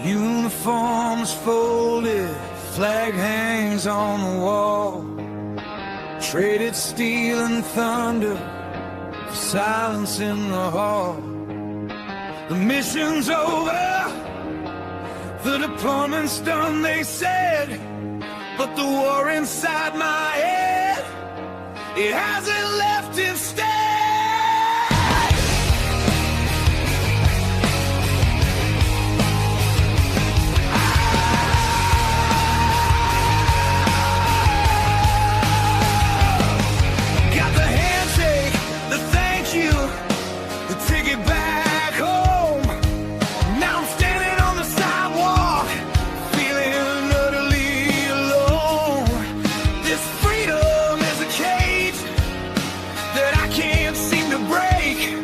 Uniforms folded, flag hangs on the wall. Traded steel and thunder for silence in the hall. The mission's over, the deployment's done, they said. But the war inside my head, it hasn't left instead. Got the handshake, the thank you, the ticket back home. Now I'm standing on the sidewalk, feeling utterly alone. This freedom is a cage that I can't seem to break.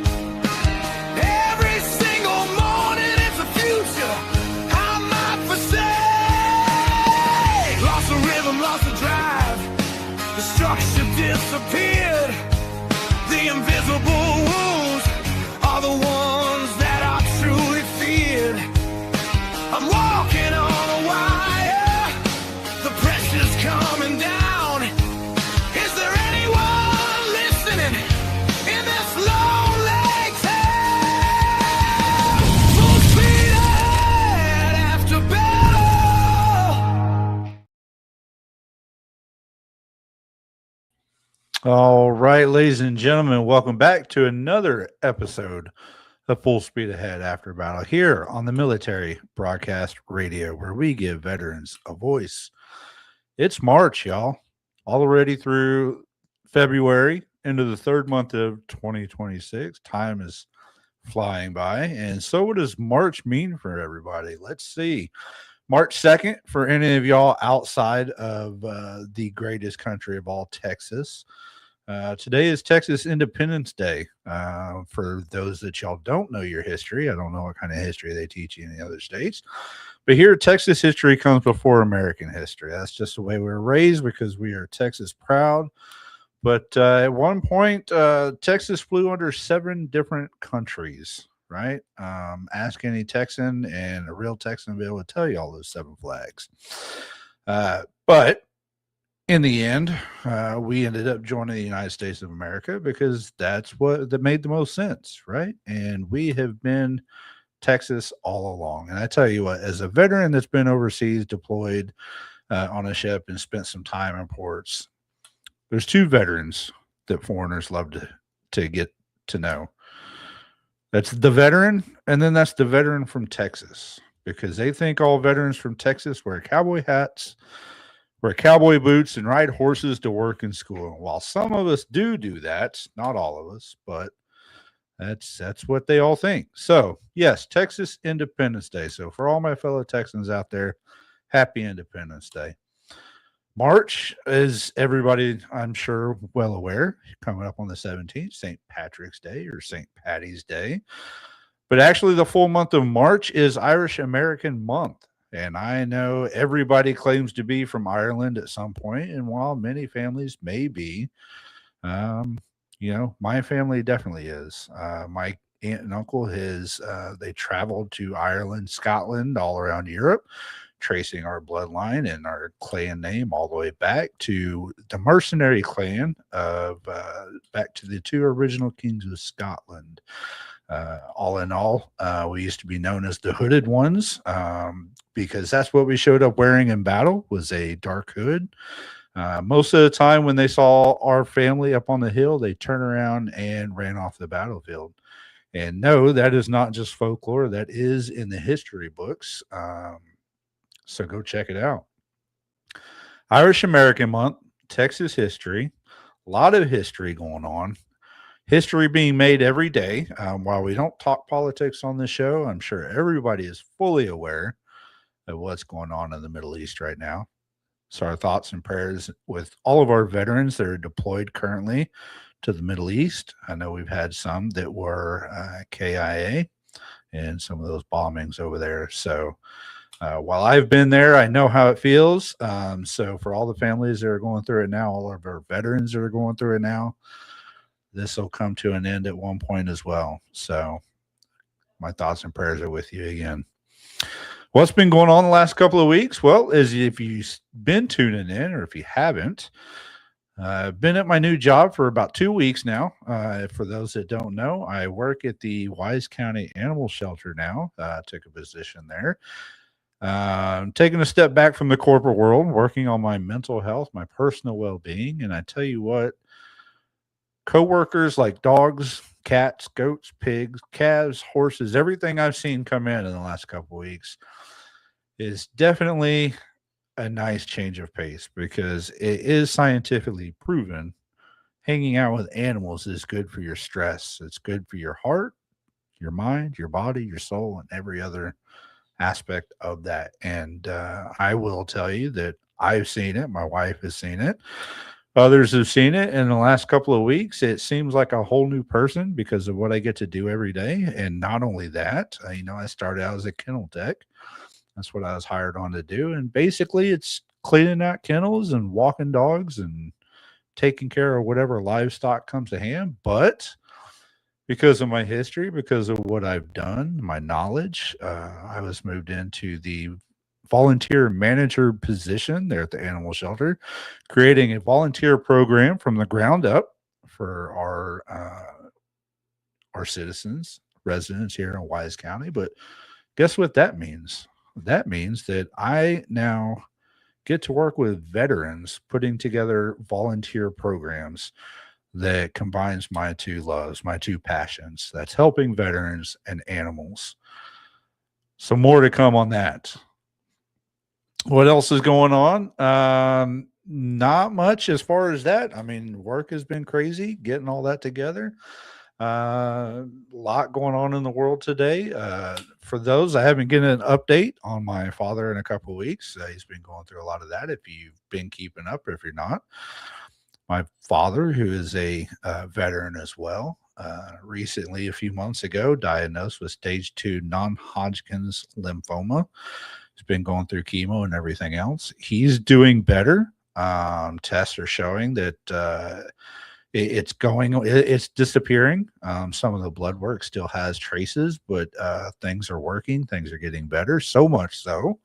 Every single morning it's a future I might forsake. Lost the rhythm, lost the drive, the structure disappeared. The invisible wounds are the ones that I truly feared. I'm walking on a wire, the pressure's coming down. Is there anyone listening in this lonely town? Full speed ahead after battle. All right, ladies and gentlemen, welcome back to another episode of Full Speed Ahead After Battle here on the Military Broadcast Radio, where we give veterans a voice. It's March, y'all, already through February into the third month of 2026. Time is flying by, and so what does March mean for everybody? Let's see. March 2nd, for any of y'all outside of the greatest country of all, Texas. Today is Texas Independence Day. For those that y'all don't know your history, I don't know what kind of history they teach you in the other states, but here Texas history comes before American history. That's just the way we were raised because we are Texas proud. But at one point, Texas flew under 7 different countries, right? Ask any Texan, and a real Texan will be able to tell you all those 7 flags. But in the end, we ended up joining the United States of America because that made the most sense, right? And we have been Texas all along. And I tell you what, as a veteran that's been overseas, deployed on a ship and spent some time in ports, there's 2 veterans that foreigners love to get to know. That's the veteran, and then that's the veteran from Texas, because they think all veterans from Texas wear cowboy hats, wear cowboy boots, and ride horses to work and school. And while some of us do that, not all of us, but that's what they all think. So, yes, Texas Independence Day. So for all my fellow Texans out there, happy Independence Day. March, is everybody, I'm sure, well aware, coming up on the 17th, St. Patrick's Day or St. Patty's Day. But actually, the full month of March is Irish American Month. And I know everybody claims to be from Ireland at some point. And while many families may be, my family definitely is. My aunt and uncle, they traveled to Ireland, Scotland, all around Europe, tracing our bloodline and our clan name all the way back to the mercenary clan of back to the 2 original kings of Scotland. All in all, we used to be known as the Hooded Ones because that's what we showed up wearing in battle, was a dark hood. Most of the time when they saw our family up on the hill, they turned around and ran off the battlefield. And no, that is not just folklore. That is in the history books. So go check it out. Irish American Month, Texas history, a lot of history going on. History being made every day. While we don't talk politics on this show, I'm sure everybody is fully aware of what's going on in the Middle East right now. So our thoughts and prayers with all of our veterans that are deployed currently to the Middle East. I know we've had some that were KIA and some of those bombings over there. So while I've been there, I know how it feels. So for all the families that are going through it now, all of our veterans that are going through it now, this will come to an end at one point as well. So my thoughts and prayers are with you again. What's been going on the last couple of weeks? Well, as if you've been tuning in or if you haven't, I've been at my new job for about 2 weeks now. For those that don't know, I work at the Wise County Animal Shelter now. Took a position there. Taking a step back from the corporate world, working on my mental health, my personal well-being. And I tell you what, coworkers like dogs, cats, goats, pigs, calves, horses, everything I've seen come in the last couple of weeks is definitely a nice change of pace because it is scientifically proven hanging out with animals is good for your stress. It's good for your heart, your mind, your body, your soul, and every other aspect of that. And I will tell you that I've seen it. My wife has seen it. Others have seen it in the last couple of weeks. It seems like a whole new person because of what I get to do every day. And not only that, I started out as a kennel tech. That's what I was hired on to do. And basically, it's cleaning out kennels and walking dogs and taking care of whatever livestock comes to hand. But because of my history, because of what I've done, my knowledge, I was moved into the volunteer manager position there at the animal shelter, creating a volunteer program from the ground up for our citizens, residents here in Wise County. But guess what that means? That means that I now get to work with veterans putting together volunteer programs that combines my two loves, my two passions. That's helping veterans and animals. So more to come on that. What else is going on? Not much as far as that. I mean, work has been crazy, getting all that together. A lot going on in the world today. For those, I haven't given an update on my father in a couple of weeks. He's been going through a lot of that. If you've been keeping up, or if you're not, my father, who is a veteran as well, recently, a few months ago, diagnosed with stage 2 non-Hodgkin's lymphoma. He's been going through chemo and everything else. He's doing better. Tests are showing that it's disappearing. Some of the blood work still has traces, but things are working. Things are getting better. So much so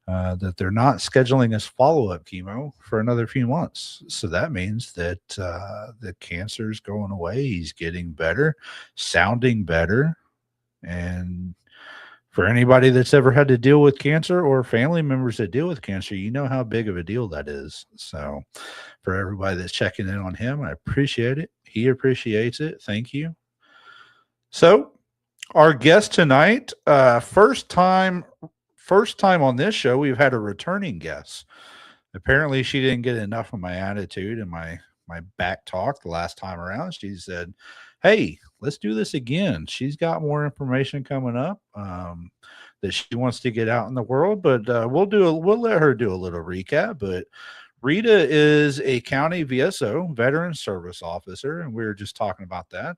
that they're not scheduling his follow-up chemo for another few months. So that means that the cancer is going away. He's getting better, sounding better. And for anybody that's ever had to deal with cancer or family members that deal with cancer, you know how big of a deal that is. So for everybody that's checking in on him, I appreciate it. He appreciates it. Thank you. So our guest tonight, first time on this show, we've had a returning guest. Apparently she didn't get enough of my attitude and my back talk the last time around. She said, hey, let's do this again. She's got more information coming up that she wants to get out in the world, but we'll let her do a little recap. But Rita is a county VSO, veteran service officer, and we were just talking about that.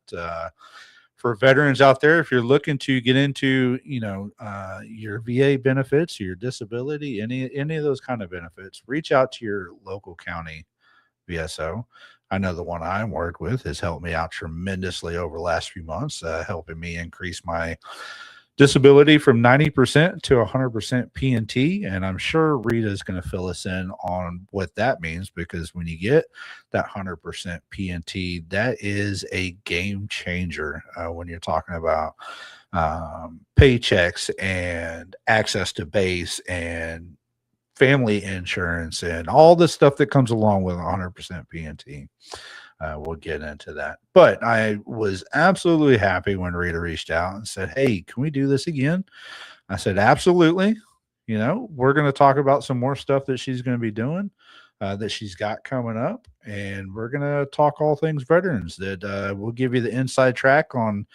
For veterans out there, if you're looking to get into, your VA benefits, your disability, any of those kind of benefits, reach out to your local county VSO. I know the one I work with has helped me out tremendously over the last few months, helping me increase my disability from 90% to 100% PNT. And I'm sure Rita is going to fill us in on what that means, because when you get that 100% PNT, that is a game changer when you're talking about paychecks and access to base and family insurance and all the stuff that comes along with 100% PNT. We'll get into that. But I was absolutely happy when Rita reached out and said, hey, can we do this again? I said, absolutely. We're going to talk about some more stuff that she's going to be doing, that she's got coming up. And we're going to talk all things veterans. That we'll give you the inside track on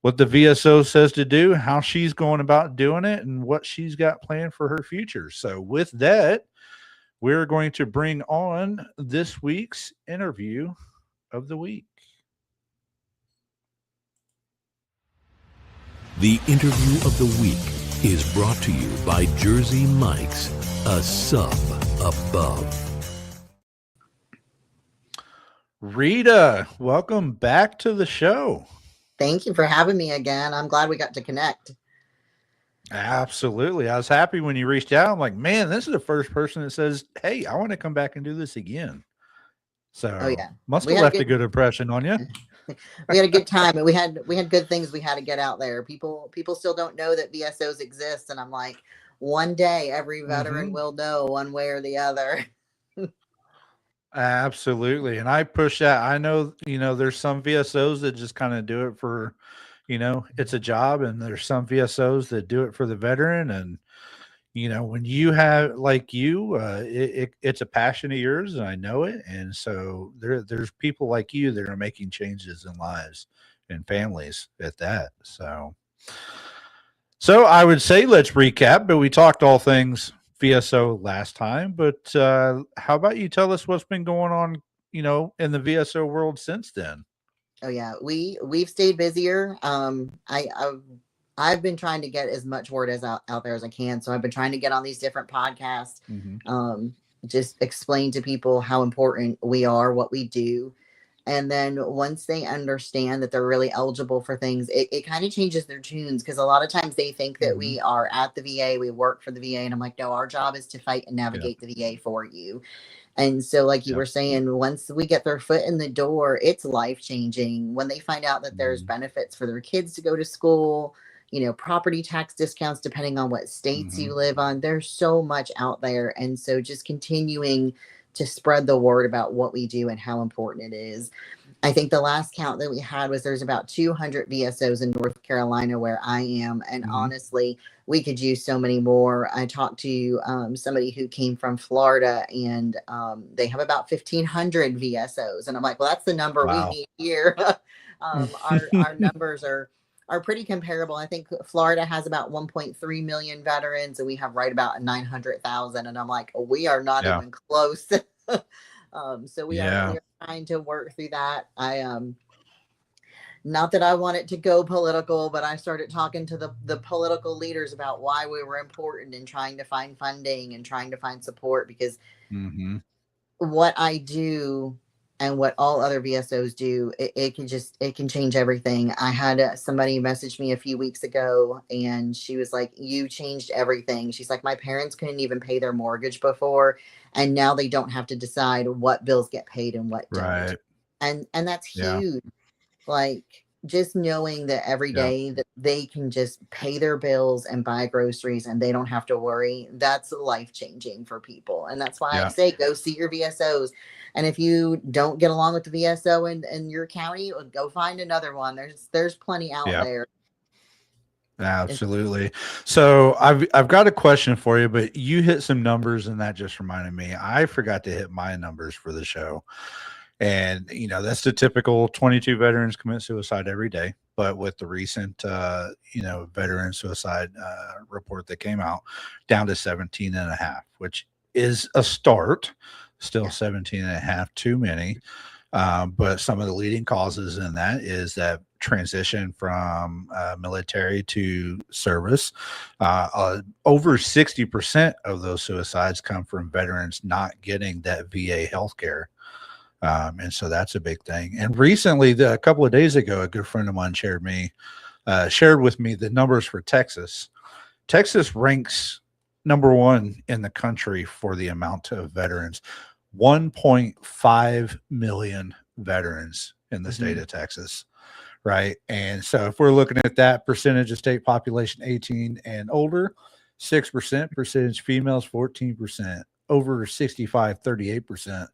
what the VSO says to do, how she's going about doing it, and what she's got planned for her future. So with that, we're going to bring on this week's interview of the week. The interview of the week is brought to you by Jersey Mike's, a sub above. Rita, welcome back to the show. Thank you for having me again. I'm glad we got to connect. Absolutely. I was happy when you reached out. I'm like, man, this is the first person that says, hey, I want to come back and do this again. Oh So yeah, must we have had a left a good good impression on you. we had a good time, and we had good things we had to get out there. People still don't know that VSOs exist, and I'm like, one day every veteran Hmm. will know one way or the other. Absolutely. And I push that. I know, there's some VSOs that just kind of do it for, it's a job. And there's some VSOs that do it for the veteran. And, when you have like you, it's a passion of yours and I know it. And so there's people like you that are making changes in lives and families at that. So I would say let's recap, but we talked all things VSO last time. But how about you tell us what's been going on, in the VSO world since then? Oh yeah, we've stayed busier. I've been trying to get as much word as out there as I can. So I've been trying to get on these different podcasts, Hmm. um, just explain to people how important we are, what we do. And then once they understand that they're really eligible for things, it kind of changes their tunes, because a lot of times they think that Hmm. we are at the VA, we work for the VA. And I'm like, no, our job is to fight and Yeah. navigate the VA for you. And so, like you Yeah. were saying, once we get their foot in the door, it's life changing. When they find out that there's Hmm. benefits for their kids to go to school, property tax discounts depending on what states Hmm. you live on, there's so much out there. And so, just continuing to spread the word about what we do and how important it is. I think the last count that we had was there's about 200 VSOs in North Carolina where I am. And Hmm. honestly, we could use so many more. I talked to somebody who came from Florida, and they have about 1,500 VSOs. And I'm like, well, that's the number we Wow. need here. Our numbers are pretty comparable. I think Florida has about 1.3 million veterans, and we have right about 900,000. And I'm like, we are not Yeah. even close. So we Yeah. are trying to work through that. I not that I want it to go political, but I started talking to the political leaders about why we were important, and trying to find funding and trying to find support, because Hmm. what I do and what all other VSOs do, it can change everything. I had somebody message me a few weeks ago, and she was like, "You changed everything." She's like, "My parents couldn't even pay their mortgage before, and now they don't have to decide what bills get paid and what don't." Right. And that's Yeah. huge. Like, just knowing that every Yeah. day that they can just pay their bills and buy groceries and they don't have to worry, that's life changing for people. And that's why I Yeah. say go see your VSOs. And if you don't get along with the VSO in your county, go find another one. There's plenty out Yeah. there. Absolutely. So I've got a question for you, but you hit some numbers and that just reminded me. I forgot to hit my numbers for the show. And that's the typical 22 veterans commit suicide every day. But with the recent veteran suicide report that came out, down to 17 and a half, which is a start. Still Yeah. 17 and a half too many. But some of the leading causes in that is that transition from military to service. Over 60% of those suicides come from veterans not getting that VA health care. And so that's a big thing. And recently, a couple of days ago, a good friend of mine shared with me the numbers for Texas. Texas ranks number one in the country for the amount of veterans. 1.5 million veterans in the state Mhm. of Texas, right? And so if we're looking at that percentage of state population 18 and older, 6%, percentage females 14%, over 65 38%,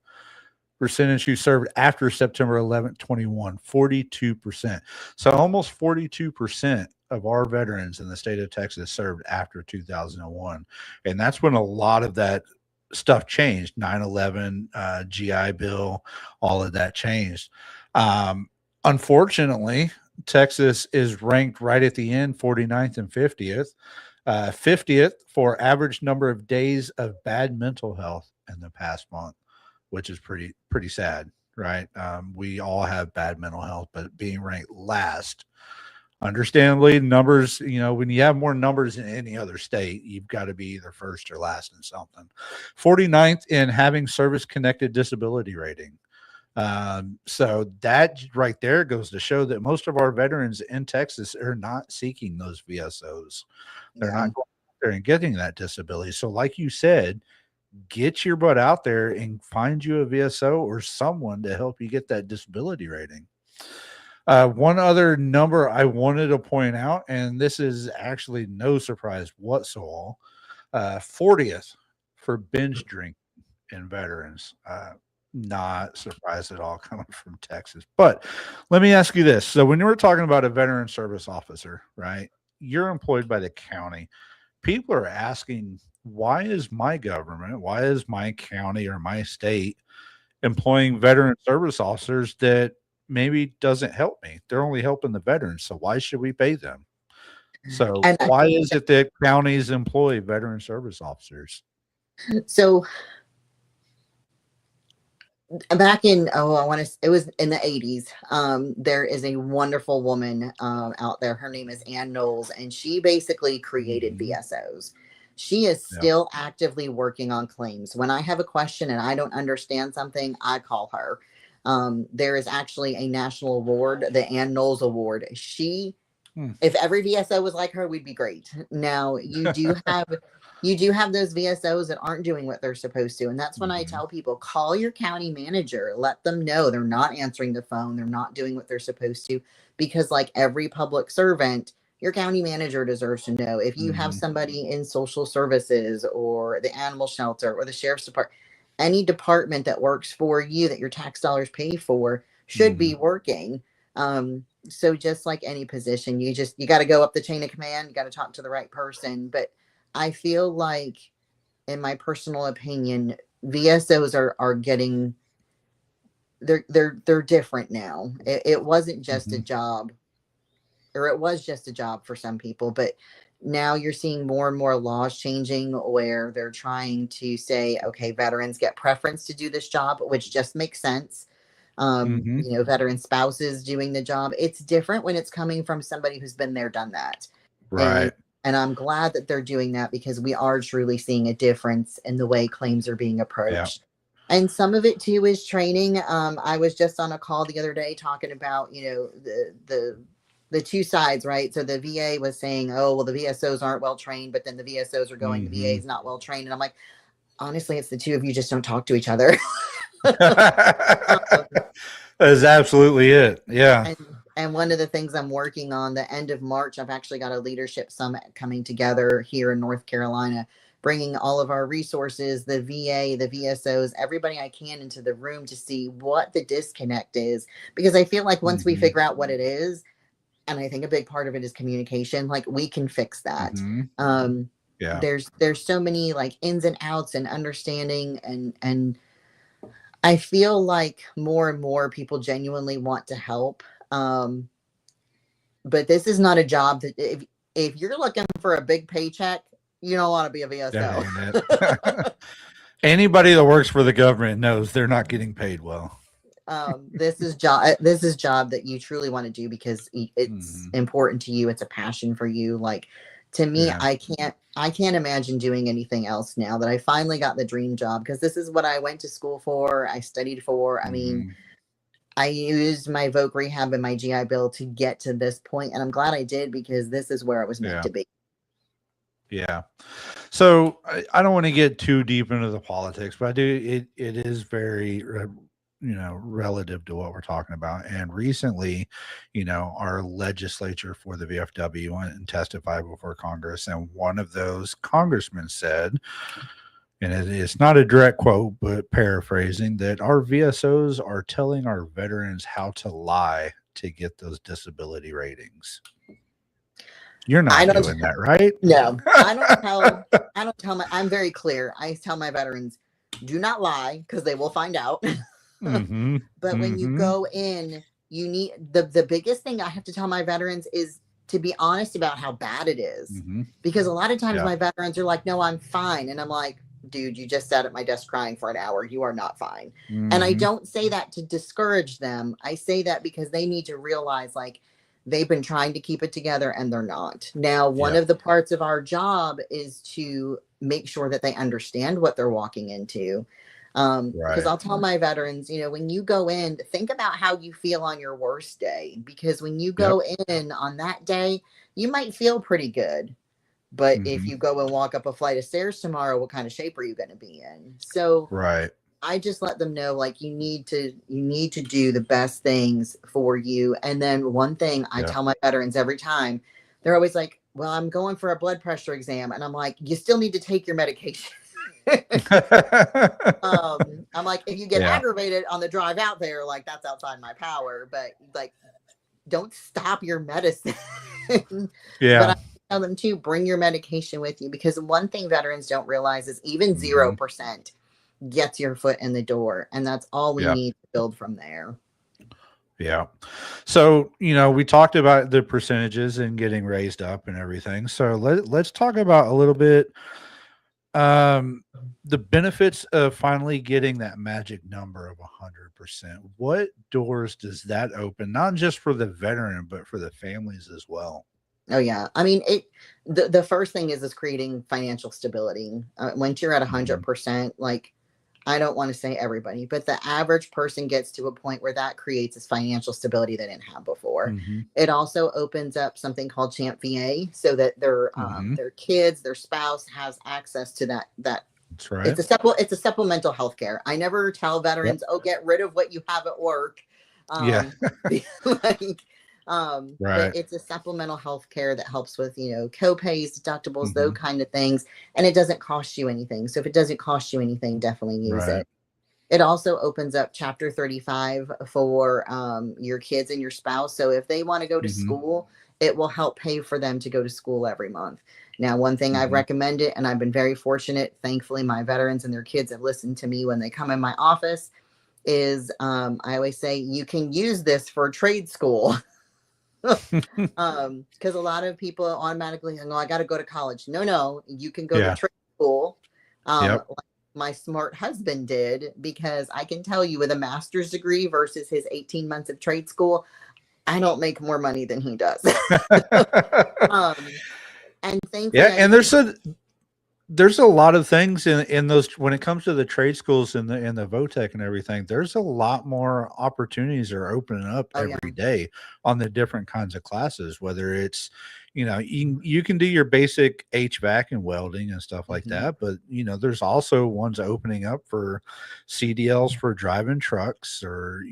percentage who served after September 11th 21, 42%. So almost 42% of our veterans in the state of Texas served after 2001. And that's when a lot of that stuff changed. 9/11, GI Bill, all of that changed. Unfortunately, Texas is ranked right at the end, 49th and 50th. 50th for average number of days of bad mental health in the past month, which is pretty sad, right? We all have bad mental health, but being ranked last, understandably, numbers, when you have more numbers in any other state, you've got to be either first or last in something. 49th in having service connected disability rating. So that right there goes to show that most of our veterans in Texas are not seeking those VSOs. They're Yeah. not going out there and getting that disability. So, like you said, get your butt out there and find you a VSO or someone to help you get that disability rating. One other number I wanted to point out, and this is actually no surprise whatsoever, 40th for binge drink in veterans. Not surprised at all coming from Texas. But let me ask you this. So when you were talking about a veteran service officer, right? You're employed by the county. People are asking, why is my government, why is my county or my state employing veteran service officers that maybe doesn't help me? They're only helping the veterans. So why should we pay them? So And why is it that counties employ veteran service officers? so back in, it was in the 80s. There is a wonderful woman out there. Her name is Ann Knowles, and she basically created Mhm. VSOs. She is Yeah. still actively working on claims. When I have a question and I don't understand something, I call her. There is actually a national award, the Ann Knowles Award. If every VSO was like her, we'd be great. Now you do have those VSOs that aren't doing what they're supposed to. And that's when I Mhm. tell people, call your county manager, let them know they're not answering the phone, they're not doing what they're supposed to. Because, like every public servant, your county manager deserves to know. If you have Mhm. somebody in social services or the animal shelter or the sheriff's department, any department that works for you that your tax dollars pay for should be Mhm. working. So just like any position, you got to go up the chain of command, you got to talk to the right person. But I feel like, in my personal opinion, VSOs are getting, they're different now. It wasn't just a Mhm. job, or it was just a job for some people, but now you're seeing more and more laws changing where they're trying to say, okay, veterans get preference to do this job, which just makes sense. Mhm. Veteran spouses doing the job. It's different when it's coming from somebody who's been there, done that. And Right. and I'm glad that they're doing that, because we are truly seeing a difference in the way claims are being Yeah. approached. And some of it too is training. I was just on a call the other day talking about, the two sides, right? So the VA was saying, oh, well, the VSOs aren't well trained, but then the VSOs are going, the VA Mhm. is not well trained. And I'm like, honestly, it's the two of you just don't talk to each other. Um, That's absolutely it. Yeah. and one of the things I'm working on, the end of March, I've actually got a leadership summit coming together here in North Carolina, bringing all of our resources, the VA, the VSOs, everybody I can into the room to see what the disconnect is. Because I feel like once we Mhm. figure out what it is, and I think a big part of it is communication, like we can fix that. Mhm. Yeah. There's so many like ins and outs and understanding, and I feel like more and more people genuinely want to help. But this is not a job that, if you're looking for a big paycheck, you don't want to be a That VSO. ain't it. Anybody that works for the government knows they're not getting paid well. This is job that you truly want to do because it's Mhm. important to you. It's a passion for you. Like, to me, Yeah. I can't imagine doing anything else now that I finally got the dream job, because this is what I went to school for. I studied for. I mean, Mhm. I used my voc rehab and my GI Bill to get to this point, and I'm glad I did, because this is where I was meant Yeah. to be. Yeah. So I don't want to get too deep into the politics, but I do. It is very, relative to what we're talking about. And recently, our legislature for the VFW went and testified before Congress, and one of those congressmen said, and it's not a direct quote, but paraphrasing, that our VSOs are telling our veterans how to lie to get those disability ratings. You're I not don't doing that, right? No, I don't tell I'm very clear. I tell my veterans, do not lie, because they will find out. Mm-hmm. But when you Mm-hmm. go in, you need the biggest thing I have to tell my veterans is to be honest about how bad it is. Mm-hmm. Because a lot of times Yeah. my veterans are like, no, I'm fine. And I'm like, dude, you just sat at my desk crying for an hour. You are not fine. And I Mm-hmm. don't say that to discourage them. I say that because they need to realize, like, they've been trying to keep it together and they're not. Now, one Yeah. of the parts of our job is to make sure that they understand what they're walking into. Because Right. I'll tell my veterans, when you go in, think about how you feel on your worst day, because when you Yep. go in on that day, you might feel pretty good. But if Hmm. you go and walk up a flight of stairs tomorrow, what kind of shape are you going to be in? So Right. I just let them know, like, you need to do the best things for you. And then one thing I Yeah. tell my veterans every time, they're always like, well, I'm going for a blood pressure exam. And I'm like, you still need to take your medication. I'm like, if you get Yeah. aggravated on the drive out there, like, that's outside my power, but like, don't stop your medicine. But I Yeah. tell them to bring your medication with you, because one thing veterans don't realize is even Hmm. 0% gets your foot in the door, and that's all we Yeah. need to build from there. Yeah. So, we talked about the percentages and getting raised up and everything. So let's talk about a little bit the benefits of finally getting that magic number of 100%. What doors does that open, not just for the veteran, but for the families as well? Oh yeah, I mean it. The first thing is creating financial stability. Once you're at Hmm. 100%, like, I don't want to say everybody, but the average person gets to a point where that creates this financial stability they didn't have before. Hmm. It also opens up something called Champ VA, so that Hmm. their kids, their spouse has access to that. That's right. It's a supplemental health care. I never tell Yep. veterans, oh, get rid of what you have at work. Yeah. Um, like, but Right. it's a supplemental health care that helps with, co-pays, deductibles, those Hmm. kind of things. And it doesn't cost you anything. So if it doesn't cost you anything, definitely use Right. it. It also opens up Chapter 35 for your kids and your spouse. So if they want to go to Hmm. school, it will help pay for them to go to school every month. Now, one thing I've Hmm. recommended, and I've been very fortunate, thankfully, my veterans and their kids have listened to me when they come in my office, is I always say, you can use this for trade school. Because a lot of people automatically think, oh, I got to go to college. No, you can go to Yeah. trade school. Yep. Like my smart husband did, because I can tell you, with a master's degree versus his 18 months of trade school, I don't make more money than he does. um, and thankfully Yeah. I And didn't. there's a lot of things in those when it comes to the trade schools and the VOTEC and everything. There's a lot more opportunities that are opening up Oh yeah. every day on the different kinds of classes. Whether it's you can do your basic HVAC and welding and stuff like Mhm. that, but there's also ones opening up for CDLs for driving trucks or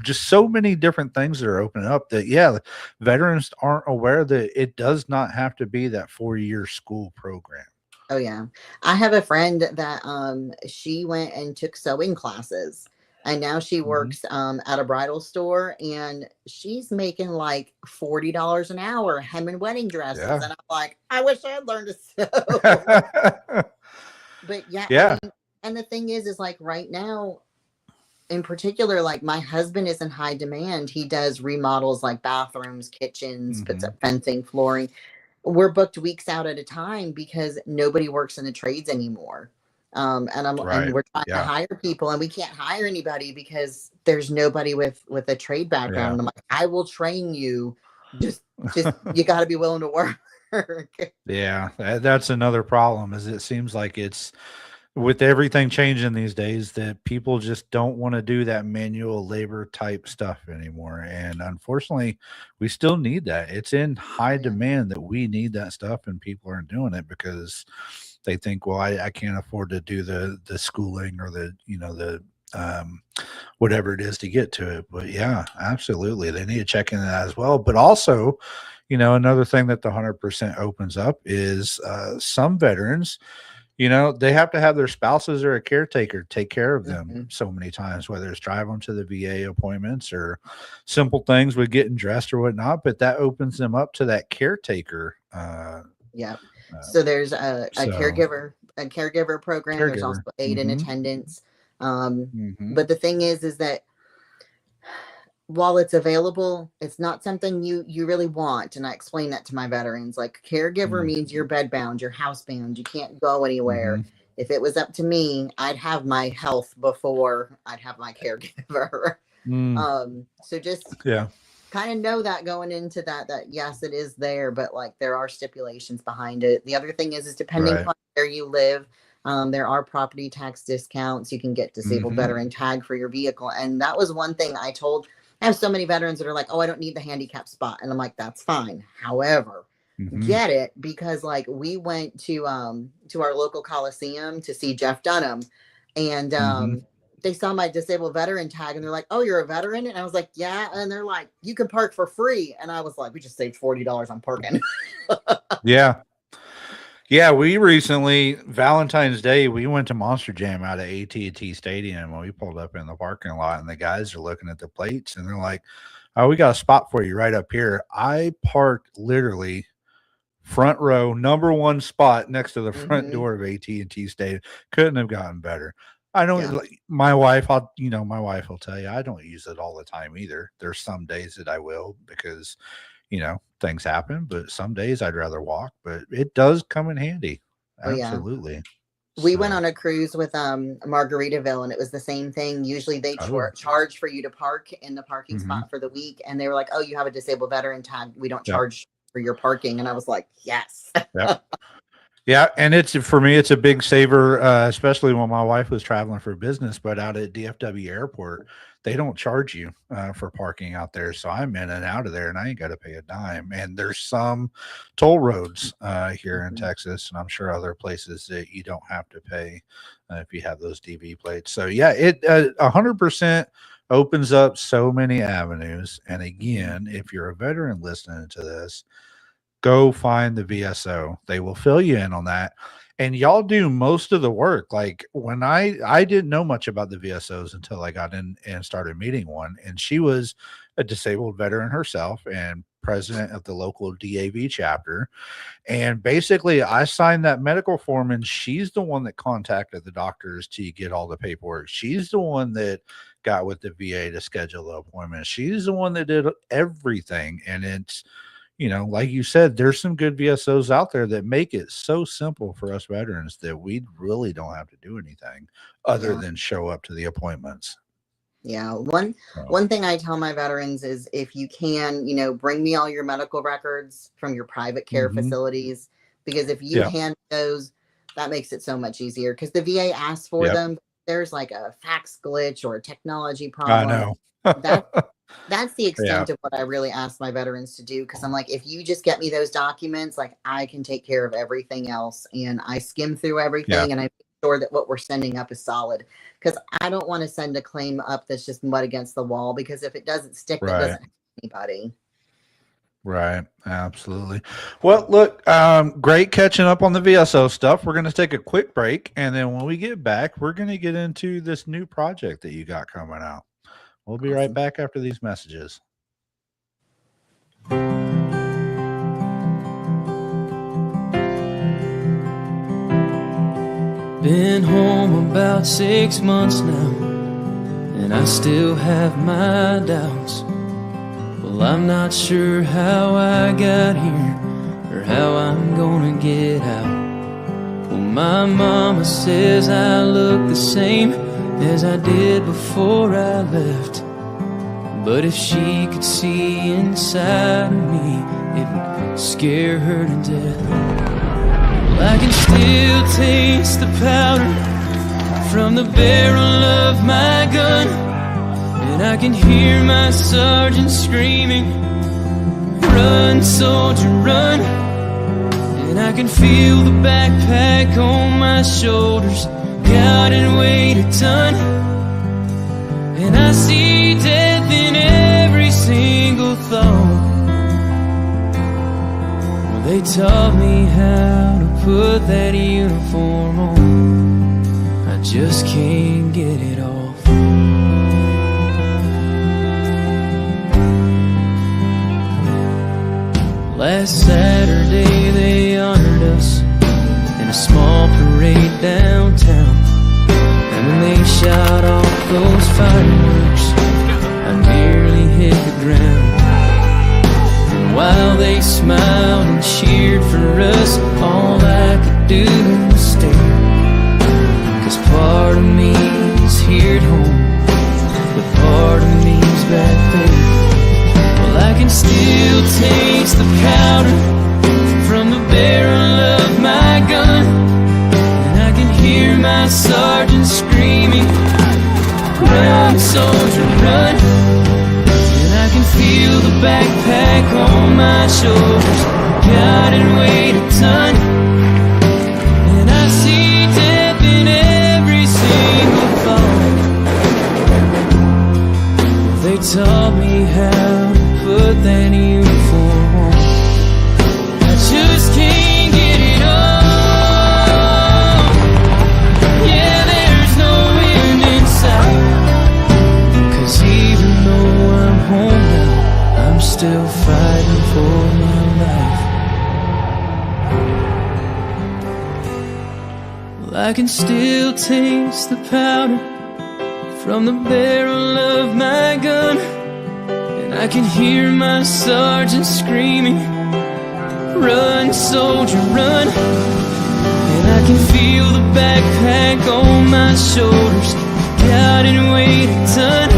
just so many different things that are opening up that veterans aren't aware that it does not have to be that 4-year school program. Oh yeah. I have a friend that she went and took sewing classes, and now she Hmm. works at a bridal store, and she's making like $40 an hour hemming wedding dresses, Yeah. and I'm like, I wish I had learned to sew. But yeah, I Yeah. mean, and the thing is like, right now in particular, like, my husband is in high demand. He does remodels, like bathrooms, kitchens, puts Hmm. up fencing, flooring. We're booked weeks out at a time because nobody works in the trades anymore. And Right. we're trying to Yeah. hire people, and we can't hire anybody because there's nobody with a trade background. Yeah. And I'm like, I will train you. Just you got to be willing to work. Yeah. That's another problem is it seems like it's with everything changing these days that people just don't want to do that manual labor type stuff anymore. And unfortunately, we still need that. It's in high Oh yeah. demand that we need that stuff, and people aren't doing it because they think, well, I can't afford to do the schooling or the um, whatever it is to get to it. But yeah, absolutely. They need to check in that as well. But also, another thing that the 100% opens up is some veterans they have to have their spouses or a caretaker take care of them Mhm. so many times, whether it's drive them to the VA appointments or simple things with getting dressed or whatnot. But that opens them up to that caretaker. Yep. Uh, So there's a so caregiver program. There's also caregiver. aid in Hmm. attendance. Um, Hmm. but the thing is that while it's available, it's not something you really want. And I explain that to my veterans. Like, caregiver means you're bedbound, you're housebound, you can't go anywhere. Hmm. If it was up to me, I'd have my health before I'd have my caregiver. Mm, So just yeah. kind of know that going into that yes, it is there, but like, there are stipulations behind it. The other thing is depending Right. upon where you live, There are property tax discounts. You can get disabled veteran tag for your vehicle. And that was one thing I have so many veterans that are like, oh, I don't need the handicap spot. And I'm like, that's fine. However, get it, because like we went to our local Coliseum to see Jeff Dunham, and they saw my disabled veteran tag and they're like, oh, you're a veteran? And I was like, yeah. And they're like, you can park for free. And I was like, we just saved $40 on parking. Yeah. Yeah, we recently, Valentine's Day, we went to Monster Jam out at AT&T Stadium, and we pulled up in the parking lot, and the guys are looking at the plates, and they're like, oh, we got a spot for you right up here. I parked literally front row, number one spot next to the front door of AT&T Stadium. Couldn't have gotten better. I don't, my wife will tell you, I don't use it all the time either. There's some days that I will because, things happen, but some days I'd rather walk, but it does come in handy. Absolutely. We went on a cruise with Margaritaville, and it was the same thing. Usually they charge for you to park in the parking spot for the week. And they were like, oh, you have a disabled veteran tag. We don't charge for your parking. And I was like, yes. Yeah, and for me, it's a big saver, especially when my wife was traveling for business. But out at DFW Airport, they don't charge you for parking out there. So I'm in and out of there, and I ain't got to pay a dime. And there's some toll roads here in Texas, and I'm sure other places that you don't have to pay if you have those DV plates. So yeah, it 100% opens up so many avenues. And again, if you're a veteran listening to this, go find the VSO. They will fill you in on that. And y'all do most of the work. Like when I didn't know much about the VSOs until I got in and started meeting one. And she was a disabled veteran herself and president of the local DAV chapter. And basically I signed that medical form, and she's the one that contacted the doctors to get all the paperwork. She's the one that got with the VA to schedule the appointment. She's the one that did everything. And it's, like you said, there's some good VSOs out there that make it so simple for us veterans that we really don't have to do anything other than show up to the appointments. Yeah. One thing I tell my veterans is if you can, bring me all your medical records from your private care facilities, because if you hand those, that makes it so much easier, because the VA asks for them. There's like a fax glitch or a technology problem. I know. That's the extent of what I really ask my veterans to do. Because I'm like, if you just get me those documents, like I can take care of everything else. And I skim through everything and I make sure that what we're sending up is solid. Because I don't want to send a claim up that's just mud against the wall. Because if it doesn't stick, that doesn't help anybody. Right. Absolutely. Well, look, great catching up on the VSO stuff. We're going to take a quick break. And then when we get back, we're going to get into this new project that you got coming out. We'll be right back after these messages. Been home about 6 months now, and I still have my doubts. Well, I'm not sure how I got here or how I'm gonna get out. Well, my mama says I look the same as I did before I left. But if she could see inside of me, it would scare her to death. Well, I can still taste the powder from the barrel of my gun, and I can hear my sergeant screaming, run, soldier, run. And I can feel the backpack on my shoulders, God, and weighed a ton. And I see death in every single thought. Well, they taught me how to put that uniform on. I just can't get it off. Last Saturday they honored us in a small parade downtown. And when they shot off those fireworks, I nearly hit the ground. And while they smiled and cheered for us, all I could do was stare. 'Cause part of me is here at home, but part of me's back there. Well, I can still taste the powder from the barrel of my gun, and I can hear screaming, run, soldier, run. And I can feel the backpack on my shoulders, God, and weighed a ton. And I see death in every single thought. They taught me how to put that uniform on. I just can't get it on. Yeah, there's no end in sight. 'Cause even though I'm home now, I'm still fighting for my life. Well, I can still taste the powder from the barrel of my gun, and I can hear my sergeant screaming, run, soldier, run. And I can feel the backpack on my shoulders, God, and weighed a ton.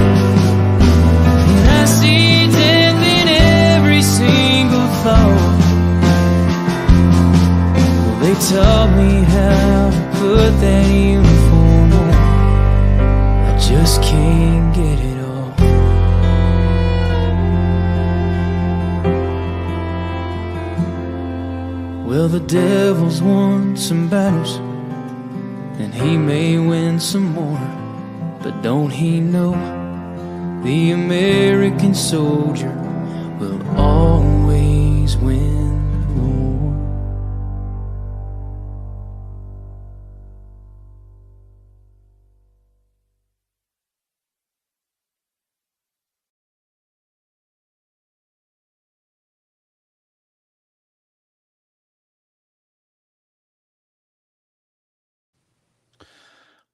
And I see death in every single thought. Well, they taught me how to put that uniform on. I just can't get it all. Well, the devil's won some battles, and he may win some more. But don't he know the American soldier will always win the war?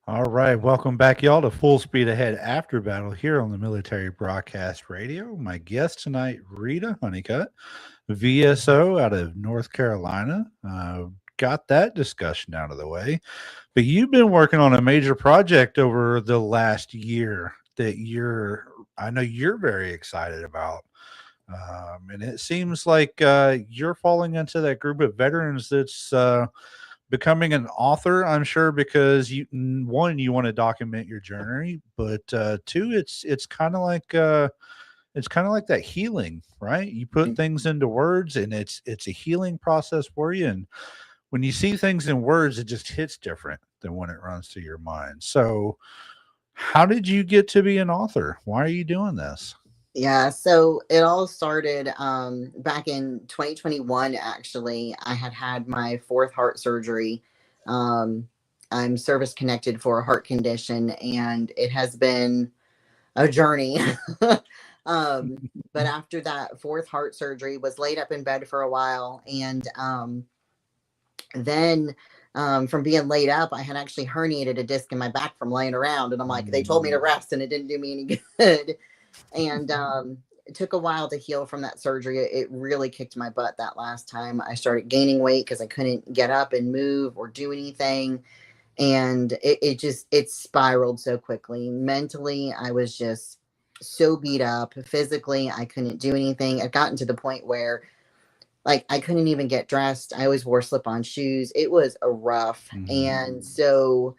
All right, welcome back, y'all, to Full Speed Ahead After Battle here on the Military Broadcast Radio. My guest tonight, Rita Honeycutt, VSO out of North Carolina. Got that discussion out of the way. But you've been working on a major project over the last year that I know you're very excited about. And it seems like you're falling into that group of veterans that's becoming an author, I'm sure, because you want to document your journey, but two, it's kind of like that healing, right? You put things into words, and it's a healing process for you. And when you see things in words, it just hits different than when it runs through your mind. So, how did you get to be an author? Why are you doing this? Yeah, so it all started back in 2021. Actually, I had my fourth heart surgery. I'm service connected for a heart condition, and it has been a journey. But after that fourth heart surgery, was laid up in bed for a while, and then from being laid up, I had actually herniated a disc in my back from laying around, and I'm like, they told me to rest, and it didn't do me any good. And it took a while to heal from that surgery. It really kicked my butt that last time. I started gaining weight because I couldn't get up and move or do anything. And it spiraled so quickly. Mentally, I was just so beat up. Physically, I couldn't do anything. It gotten to the point where, like, I couldn't even get dressed. I always wore slip-on shoes. It was a rough. And so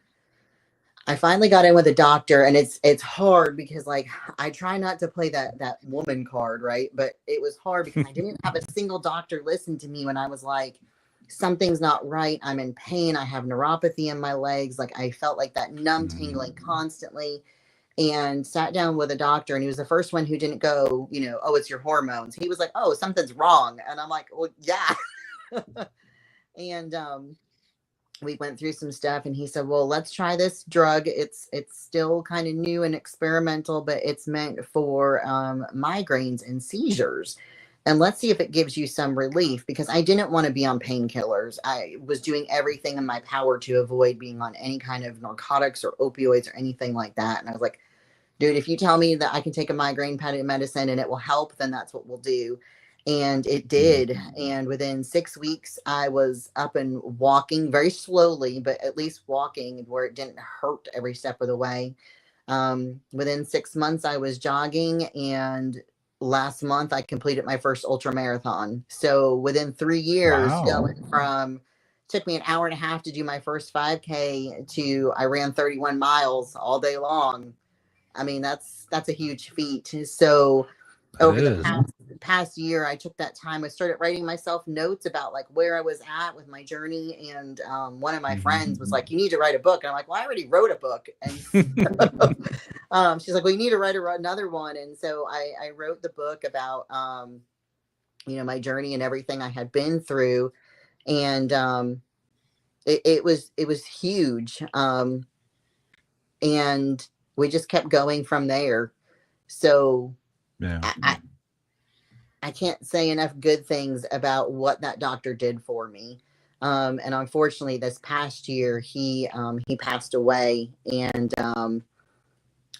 I finally got in with a doctor, and it's hard because, like, I try not to play that woman card, right? But it was hard because I didn't have a single doctor listen to me when I was like, something's not right. I'm in pain. I have neuropathy in my legs. Like, I felt like that numb tingling constantly, and sat down with a doctor, and he was the first one who didn't go, oh, it's your hormones. He was like, oh, something's wrong. And I'm like, well, yeah. And we went through some stuff, and he said, well, let's try this drug. It's still kind of new and experimental, but it's meant for migraines and seizures. And let's see if it gives you some relief, because I didn't want to be on painkillers. I was doing everything in my power to avoid being on any kind of narcotics or opioids or anything like that. And I was like, dude, if you tell me that I can take a migraine medicine and it will help, then that's what we'll do. And it did. And within 6 weeks, I was up and walking very slowly, but at least walking where it didn't hurt every step of the way. Within 6 months, I was jogging, and last month I completed my first ultra marathon. So within 3 years, Wow. going from took me an hour and a half to do my first 5K to I ran 31 miles all day long. I mean, that's a huge feat. So over the past year, I took that time. I started writing myself notes about like where I was at with my journey. And one of my friends was like, you need to write a book. And I'm like, well, I already wrote a book. And so, she's like, well, you need to write another one. And so I wrote the book about, my journey and everything I had been through. And it was huge. And we just kept going from there. So I can't say enough good things about what that doctor did for me. And unfortunately, this past year, he passed away. And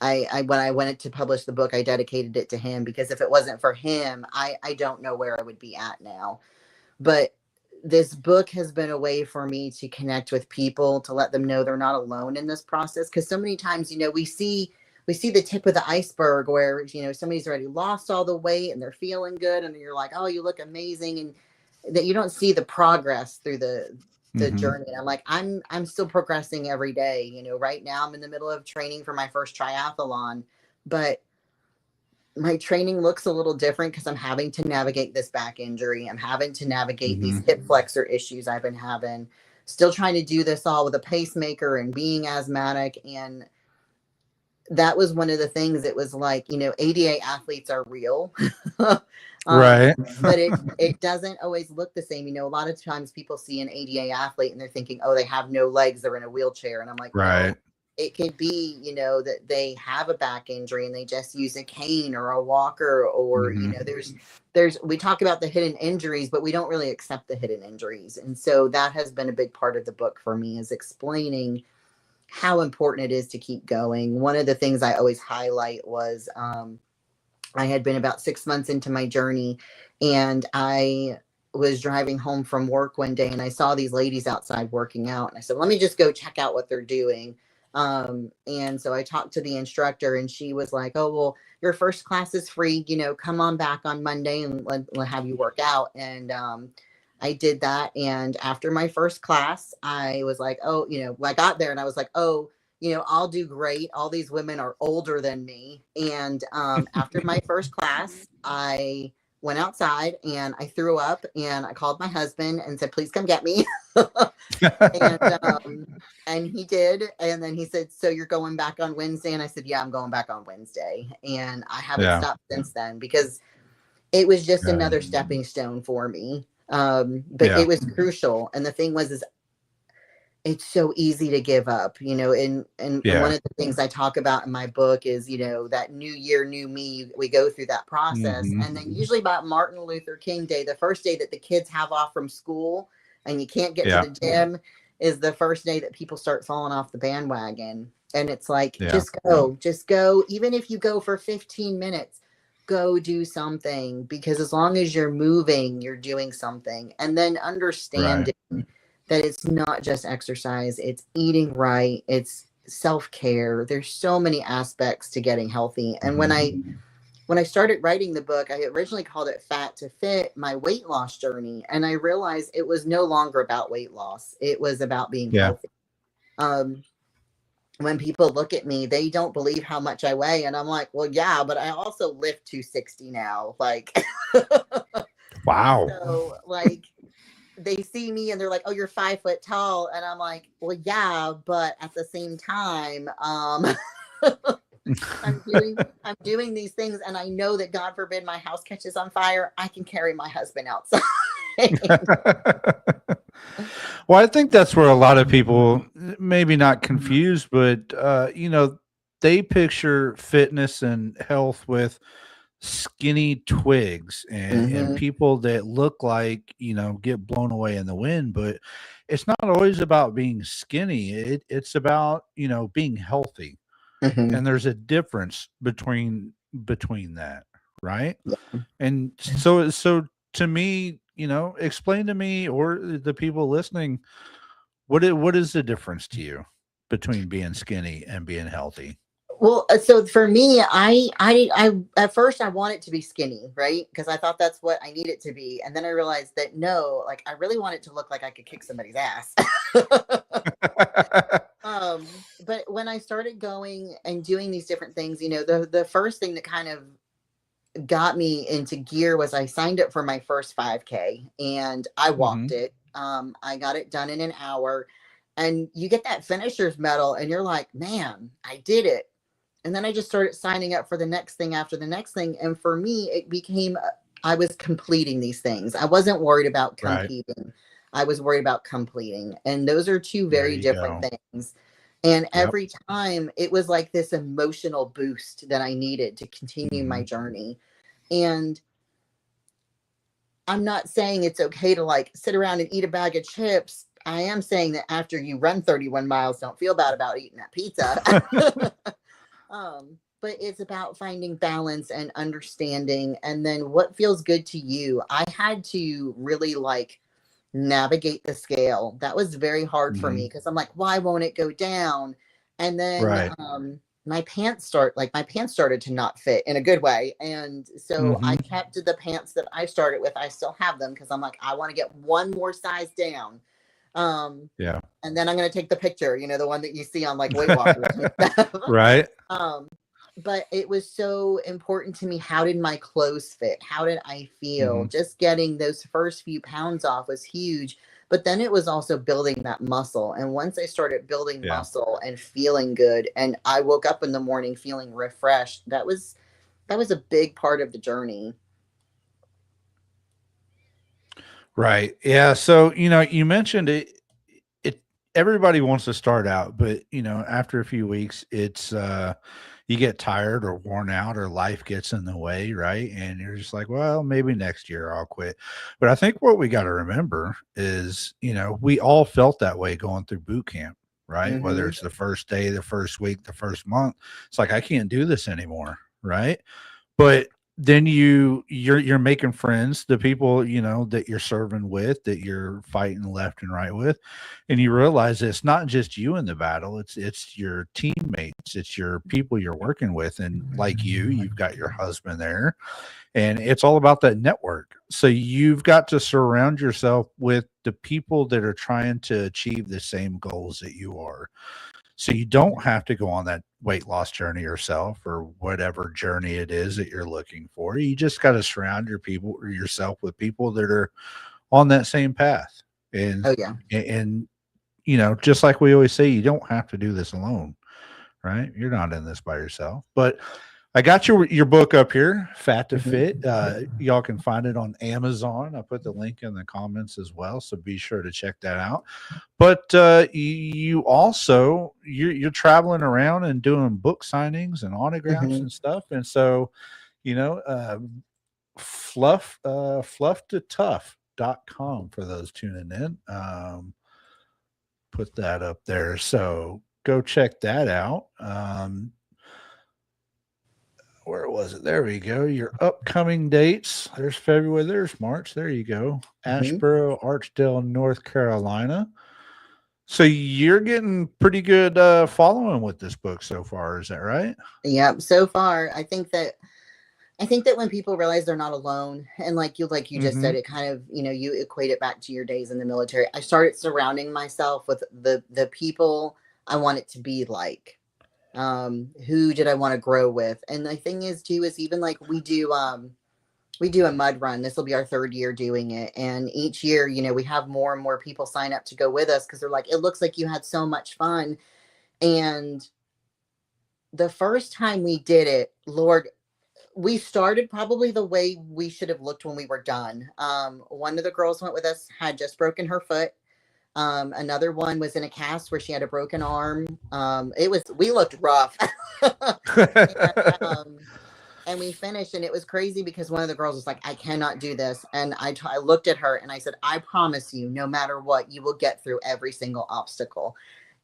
when I went to publish the book, I dedicated it to him, because if it wasn't for him, I don't know where I would be at now. But this book has been a way for me to connect with people, to let them know they're not alone in this process. Because so many times, we see the tip of the iceberg where, somebody's already lost all the weight and they're feeling good. And you're like, oh, you look amazing. And that you don't see the progress through the journey. And I'm like, I'm still progressing every day. Right now I'm in the middle of training for my first triathlon, but my training looks a little different because I'm having to navigate this back injury. I'm having to navigate these hip flexor issues I've been having, still trying to do this all with a pacemaker and being asthmatic. And that was one of the things. It was like, ADA athletes are real. Right. But it doesn't always look the same. A lot of times people see an ADA athlete and they're thinking, oh, they have no legs, they're in a wheelchair. And I'm like, right. No. It could be, that they have a back injury and they just use a cane or a walker, or, there's, we talk about the hidden injuries, but we don't really accept the hidden injuries. And so that has been a big part of the book for me, is explaining how important it is to keep going. One of the things I always highlight was, I had been about 6 months into my journey, and I was driving home from work one day and I saw these ladies outside working out. And I said, let me just go check out what they're doing. And so I talked to the instructor, and she was like, oh, well, your first class is free, come on back on Monday and we'll have you work out. And, I did that. And after my first class, I was like, oh, I got there and I was like, oh, I'll do great. All these women are older than me. And, after my first class, I went outside and I threw up, and I called my husband and said, please come get me. And he did. And then he said, so you're going back on Wednesday? And I said, yeah, I'm going back on Wednesday. And I haven't stopped since then, because it was just another stepping stone for me. But it was crucial. And the thing was, it's so easy to give up, and one of the things I talk about in my book is, that new year, new me, we go through that process. And then usually about Martin Luther King Day, the first day that the kids have off from school and you can't get to the gym, is the first day that people start falling off the bandwagon. And it's like, just go. Even if you go for 15 minutes, go do something, because as long as you're moving, you're doing something. And then understanding that it's not just exercise, it's eating right, it's self-care. There's so many aspects to getting healthy. And when I started writing the book, I originally called it Fat to Fit, my weight loss journey. And I realized it was no longer about weight loss. It was about being healthy. When people look at me, they don't believe how much I weigh. And I'm like, well, yeah, but I also lift 260 now. Like, wow. So like, they see me and they're like, oh, you're 5 foot tall. And I'm like, well, yeah, but at the same time, I'm doing these things, and I know that, God forbid, my house catches on fire, I can carry my husband outside. Well, I think that's where a lot of people, maybe not confused, but they picture fitness and health with skinny twigs and people that look like, get blown away in the wind. But it's not always about being skinny. It's about, being healthy. And there's a difference between that, right? And so to me, explain to me, or the people listening, what is the difference to you between being skinny and being healthy? Well, so for me, I at first I want it to be skinny, right? Because I thought that's what I need it to be, and then I realized that no, like I really want it to look like I could kick somebody's ass. But when I started going and doing these different things, the first thing that kind of got me into gear was I signed up for my first 5K and I walked Hmm. it. I got it done in an hour, and you get that finisher's medal, and you're like, man, I did it. And then I just started signing up for the next thing after the next thing. And for me, it became, I was completing these things. I wasn't worried about Right. competing. I was worried about completing. And those are two There very you different go. things. And Yep. every time it was like this emotional boost that I needed to continue my Hmm. journey. And I'm not saying it's okay to like sit around and eat a bag of chips. I am saying that after you run 31 miles, don't feel bad about eating that pizza. But it's about finding balance and understanding, and then what feels good to you. I had to really like navigate the scale. That was very hard for me Hmm. because I'm like, why won't it go down? And then Right. my pants started to not fit in a good way. And so I Hmm. kept the pants that I started with. I still have them because I'm like, I want to get one more size down. Um, Yeah. and then I'm going to take the picture, the one that you see on like Weight Watchers and stuff. Right. um, but it was so important to me. How did my clothes fit? How did I feel? Hmm. Just getting those first few pounds off was huge. But then it was also building that muscle. And once I started building Yeah. muscle and feeling good, and I woke up in the morning feeling refreshed, that was a big part of the journey. Right. Yeah. So, you mentioned it, it, everybody wants to start out, but, after a few weeks, you get tired or worn out or life gets in the way. Right. And you're just like, well, maybe next year I'll quit. But I think what we got to remember is, we all felt that way going through boot camp, right? Whether Hmm. it's the first day, the first week, the first month, it's like, I can't do this anymore. Right. But then you're making friends, the people, that you're serving with, that you're fighting left and right with, and you realize it's not just you in the battle, it's your teammates, it's your people you're working with, and like you've got your husband there, and it's all about that network. So you've got to surround yourself with the people that are trying to achieve the same goals that you are. So you don't have to go on that weight loss journey yourself or whatever journey it is that you're looking for. You just got to surround yourself with people that are on that same path. And Oh, yeah. and just like we always say, you don't have to do this alone, right? You're not in this by yourself. But I got your book up here, Fat to Fit. Hmm. Y'all can find it on Amazon. I put the link in the comments as well, so be sure to check that out. But you also you're traveling around and doing book signings and autographs Hmm. and stuff, and so you know, uh, fluff to tough.com for those tuning in. Put that up there, so go check that out. Where was it? There we go. Your upcoming dates. There's February. There's March. There you go. Hmm. Asheboro, Archdale, North Carolina. So you're getting pretty good following with this book so far. Is that right? Yeah. So far, I think that when people realize they're not alone, and like you just Mm-hmm. said, it kind of, you equate it back to your days in the military. I started surrounding myself with the people I want it to be like. Who did I want to grow with? And the thing is too is even like we do a mud run. This will be our third year doing it. And each year, we have more and more people sign up to go with us because they're like, it looks like you had so much fun. And the first time we did it, Lord, we started probably the way we should have looked when we were done. One of the girls went with us had just broken her foot. Another one was in a cast where she had a broken arm. We looked rough. and, um, and we finished, and it was crazy because one of the girls was like, I cannot do this. And I looked at her and I said, I promise you, no matter what, you will get through every single obstacle.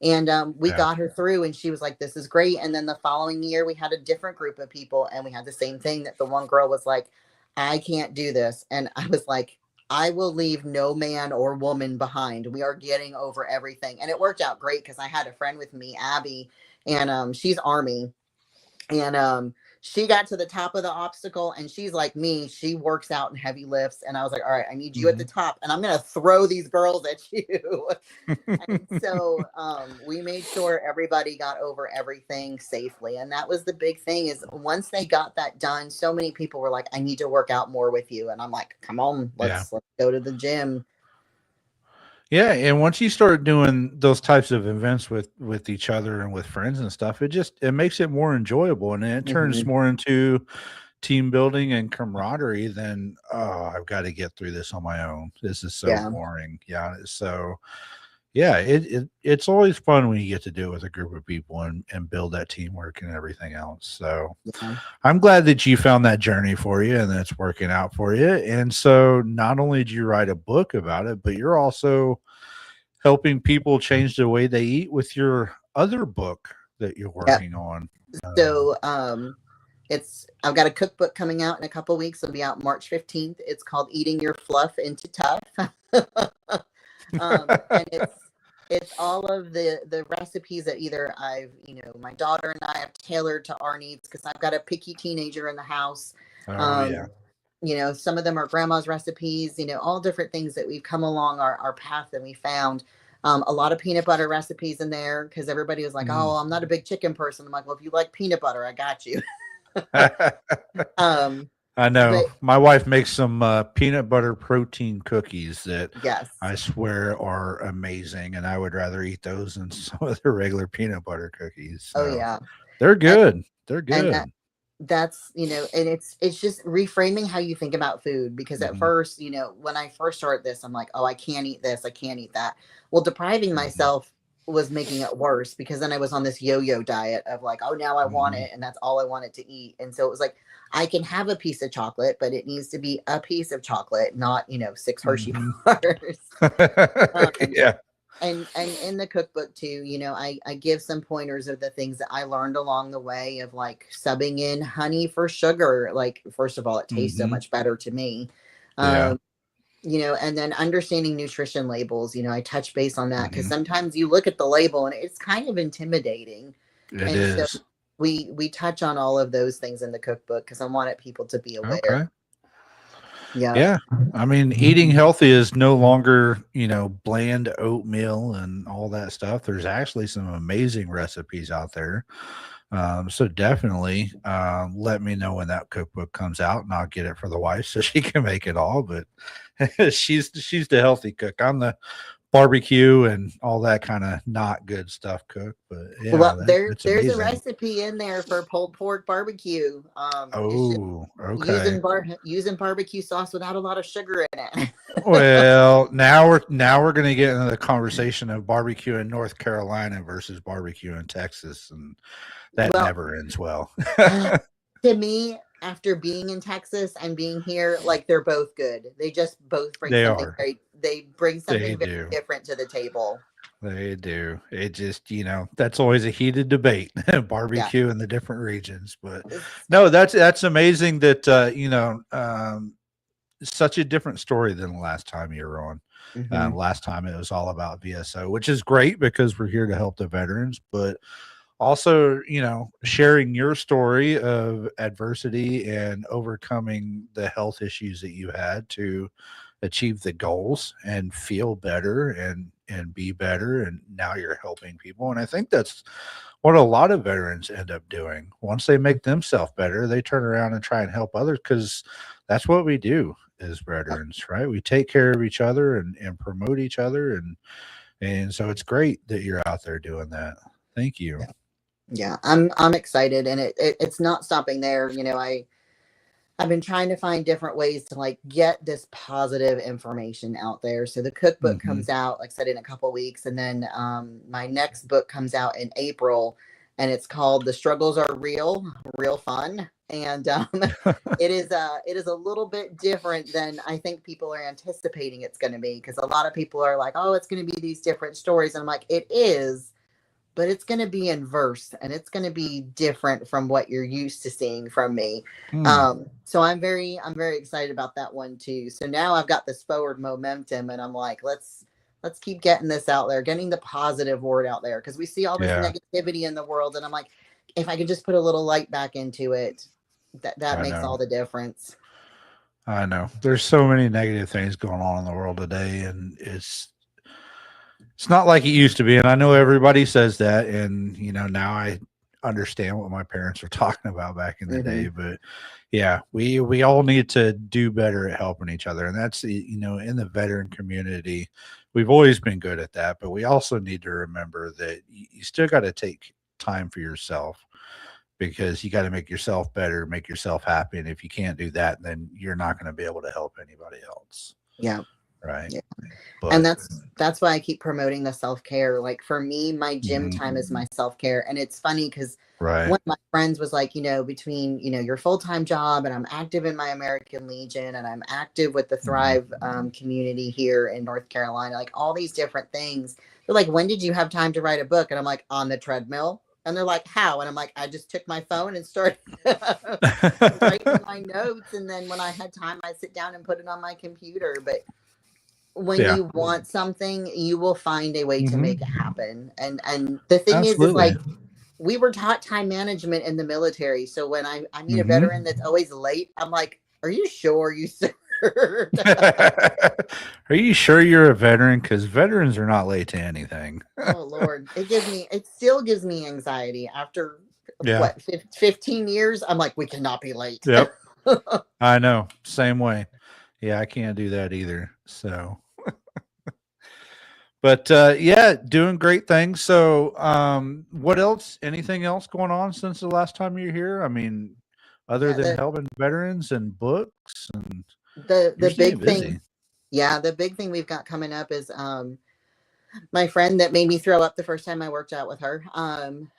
And we Yeah. got her through, and she was like, this is great. And then the following year, we had a different group of people, and we had the same thing that the one girl was like, I can't do this. And I was like, I will leave no man or woman behind. We are getting over everything. And it worked out great because I had a friend with me, Abby, and she's Army. And she got to the top of the obstacle, and she's like me. She works out in heavy lifts. And I was like, all right, I need you at the top, and I'm going to throw these girls at you. And so we made sure everybody got over everything safely. And that was the big thing, is once they got that done, so many people were like, I need to work out more with you. And I'm like, come on, let's go to the gym. Yeah, and once you start doing those types of events with each other and with friends and stuff, it makes it more enjoyable, and it turns more into team building and camaraderie than, oh, I've got to get through this on my own. This is so boring. Yeah, so yeah, it's always fun when you get to do it with a group of people and build that teamwork and everything else. So I'm glad that you found that journey for you and that's working out for you. And so not only did you write a book about it, but you're also helping people change the way they eat with your other book that you're working on. So I've got a cookbook coming out in a couple of weeks. It'll be out March 15th. It's called Eating Your Fluff into Tough. And it's all of the recipes that either my daughter and I have tailored to our needs, because I've got a picky teenager in the house. Some of them are grandma's recipes, all different things that we've come along our path and we found. A lot of peanut butter recipes in there, because everybody was like, oh, I'm not a big chicken person. I'm like, well, if you like peanut butter, I got you. I know my wife makes some peanut butter protein cookies that I swear are amazing, and I would rather eat those than some of the regular peanut butter cookies. So they're good. They're good. And that's and it's just reframing how you think about food, because at first, when I first started this, I'm like, oh, I can't eat this, I can't eat that. Well, depriving myself was making it worse, because then I was on this yo-yo diet of like, oh, now I want it, and that's all I wanted to eat. And so it was like, I can have a piece of chocolate, but it needs to be a piece of chocolate, not 6 Hershey bars. And in the cookbook too, I give some pointers of the things that I learned along the way of like subbing in honey for sugar. Like, first of all, it tastes so much better to me. And then understanding nutrition labels, I touch base on that, because sometimes you look at the label and it's kind of intimidating. It is. So we touch on all of those things in the cookbook, because I wanted people to be aware. Okay. Yeah. I mean, eating healthy is no longer, bland oatmeal and all that stuff. There's actually some amazing recipes out there. So definitely let me know when that cookbook comes out, and I'll get it for the wife so she can make it all. But she's the healthy cook. I'm the barbecue and all that kind of not good stuff cook. But yeah, well, there's a recipe in there for pulled pork barbecue. Using barbecue sauce without a lot of sugar in it. Well, now we're going to get into the conversation of barbecue in North Carolina versus barbecue in Texas, and that never ends well. To me, after being in Texas and being here, like, they're both good. They just both bring something they bring something very different to the table. They do. It just, that's always a heated debate, barbecue in the different regions. But no, that's amazing that, such a different story than the last time you were on. Last time it was all about VSO, which is great because we're here to help the veterans, but also, sharing your story of adversity and overcoming the health issues that you had to achieve the goals and feel better and be better. And now you're helping people. And I think that's what a lot of veterans end up doing. Once they make themselves better, they turn around and try and help others, because that's what we do as veterans, right? We take care of each other and promote each other. And so it's great that you're out there doing that. Thank you. Yeah, I'm excited, and it's not stopping there. I've been trying to find different ways to like get this positive information out there. So the cookbook comes out, like I said, in a couple of weeks, and then my next book comes out in April, and it's called "The Struggles Are Real Fun," and it is a little bit different than I think people are anticipating it's going to be, because a lot of people are like, "Oh, it's going to be these different stories," and I'm like, "It is." But it's going to be in verse, and it's going to be different from what you're used to seeing from me. So I'm very excited about that one too. So now I've got this forward momentum, and I'm like, let's keep getting this out there, getting the positive word out there, because we see all this negativity in the world, and I'm like, if I could just put a little light back into it, that I makes know. all the difference. I know. There's so many negative things going on in the world today, and it's not like it used to be. And I know everybody says that, and now I understand what my parents were talking about back in the day. But yeah, we all need to do better at helping each other, and that's in the veteran community, we've always been good at that. But we also need to remember that you still got to take time for yourself, because you got to make yourself better, make yourself happy. And if you can't do that, then you're not going to be able to help anybody else. Yeah. Right. Yeah. But, and that's why I keep promoting the self-care. Like for me, my gym Mhm. time is my self-care. And it's funny because right. one of my friends was like, between, your full-time job, and I'm active in my American Legion, and I'm active with the Thrive community here in North Carolina, like all these different things. They're like, when did you have time to write a book? And I'm like, on the treadmill. And they're like, how? And I'm like, I just took my phone and started writing my notes. And then when I had time, I sit down and put it on my computer. But when Yeah. you want something, you will find a way to Mhm. make it happen. And the thing is Absolutely. like, we were taught time management in the military. So when I meet a Mhm. veteran that's always late, I'm like, are you sure you served? Are you sure you're a veteran? Because veterans are not late to anything. Oh Lord. It still gives me anxiety after Yeah. what, 15 years. I'm like, we cannot be late. Yep. I know. Same way. Yeah, I can't do that either. So, but yeah, doing great things. So, what else? Anything else going on since the last time you were here? I mean, other Yeah, than helping veterans and books, and the you're staying big busy. thing. Yeah, the big thing we've got coming up is my friend that made me throw up the first time I worked out with her.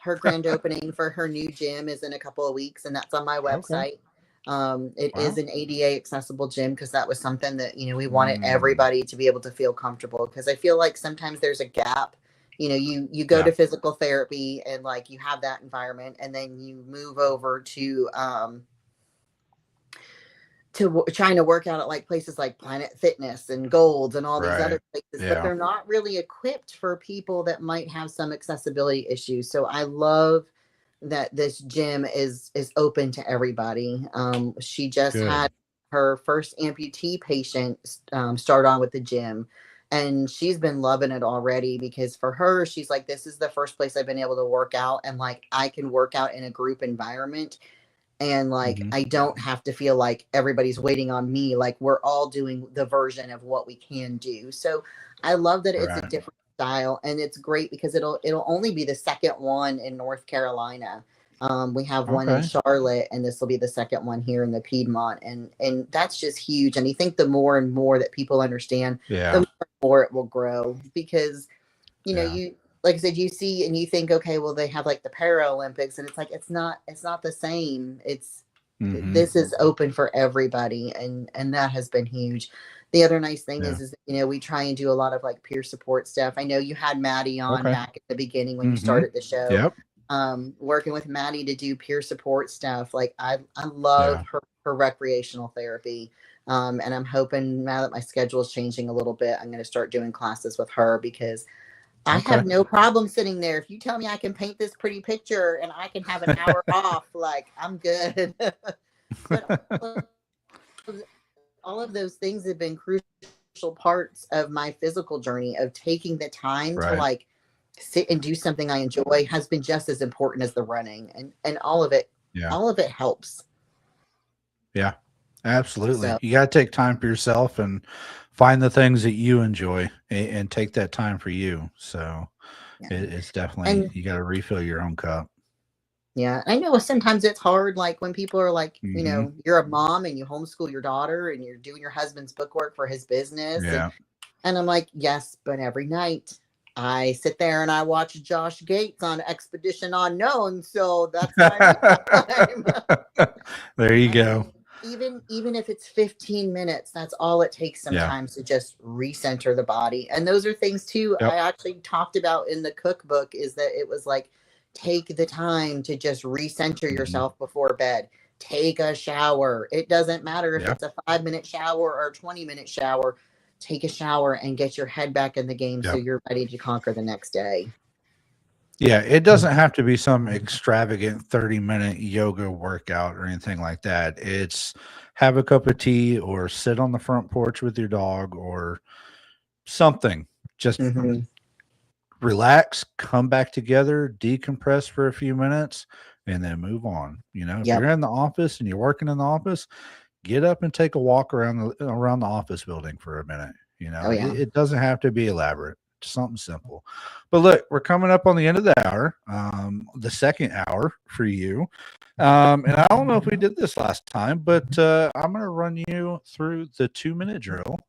Her grand opening for her new gym is in a couple of weeks, and that's on my website. It is Wow. an ADA accessible gym, because that was something that we wanted Mm. everybody to be able to feel comfortable, because I feel like sometimes there's a gap. You go Yeah. to physical therapy, and like you have that environment, and then you move over to trying to work out at like places like Planet Fitness and Golds and all these Right. other places, but Yeah. they're not really equipped for people that might have some accessibility issues. So I love that this gym is open to everybody. She just Good. had her first amputee patient start on with the gym, and she's been loving it already, because for her, she's like, this is the first place I've been able to work out, and like I can work out in a group environment, and like Mhm. I don't have to feel like everybody's waiting on me. Like we're all doing the version of what we can do. So I love that it's a Right. different style, and it's great because it'll only be the second one in North Carolina. We have one in Okay. Charlotte, and this will be the second one here in the Piedmont, and that's just huge. And I think the more and more that people understand, the Yeah. more and more it will grow, because Yeah. you, like I said, you see and you think, okay, well, they have like the Paralympics, and it's like it's not the same. Mhm. This is open for everybody, and that has been huge. The other nice thing Yeah. is we try and do a lot of like peer support stuff. I know you had Maddie on Okay. back at the beginning when you Mhm. started the show. Yep. Working with Maddie to do peer support stuff. Like I Yeah. love her recreational therapy. And I'm hoping now that my schedule is changing a little bit, I'm going to start doing classes with her, because I Okay. have no problem sitting there. If you tell me I can paint this pretty picture and I can have an hour off, like I'm good. But all of those things have been crucial parts of my physical journey, of taking the time to Right. like sit and do something I enjoy, has been just as important as the running, and all of it Yeah. helps. Yeah. Absolutely. So You got to take time for yourself and find the things that you enjoy, and take that time for you. So yeah. it's definitely, And you got to refill your own cup. yeah, I know sometimes it's hard, like when people are like, Mhm. you're a mom and you homeschool your daughter and you're doing your husband's book work for his business. Yeah. And I'm like, yes, but every night I sit there and I watch Josh Gates on Expedition Unknown. So that's my time. There you I go. mean, even if it's 15 minutes, that's all it takes Yeah. sometimes to just recenter the body. And those are things too Yep. I actually talked about in the cookbook, is that it was like, take the time to just recenter Mhm. yourself before bed. Take a shower. It doesn't matter if Yeah. it's a 5-minute shower or a 20-minute shower. Take a shower and get your head back in the game, so Yep. you're ready to conquer the next day. Yeah, it doesn't have to be some extravagant 30-minute yoga workout or anything like that. It's have a cup of tea or sit on the front porch with your dog or something. Just Hmm. relax, come back together, decompress for a few minutes, and then move on. If Yep. you're in the office and you're working in the office, get up and take a walk around the office building for a minute. Oh It, yeah. it doesn't have to be elaborate. Just something simple. But look, we're coming up on the end of the hour, the second hour for you. And I don't know if we did this last time, but I'm going to run you through the 2-minute drill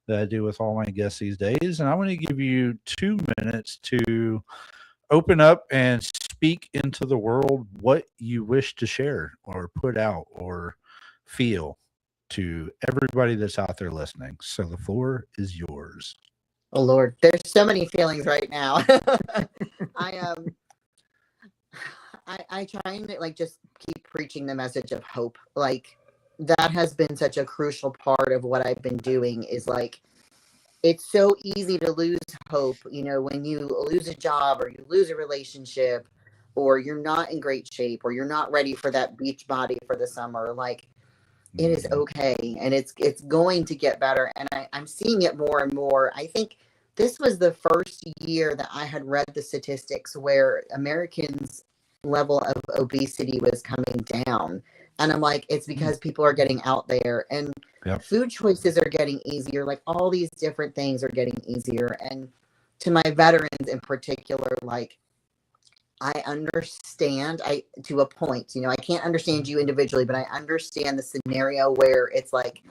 that I do with all my guests these days. And I'm going to give you 2 minutes to open up and speak into the world what you wish to share or put out or feel to everybody that's out there listening. So the floor is yours. Oh Lord, there's so many feelings right now. I I try and like just keep preaching the message of hope. Like that has been such a crucial part of what I've been doing is like it's so easy to lose hope, when you lose a job or you lose a relationship or you're not in great shape or you're not ready for that beach body for the summer. Like it is Mhm. okay and it's going to get better. And I'm seeing it more and more. I think this was the first year that I had read the statistics where Americans' level of obesity was coming down. And I'm like, it's because people are getting out there and Yep. food choices are getting easier. Like all these different things are getting easier. And to my veterans in particular, like I understand I to a point, I can't understand you individually, but I understand the scenario where it's like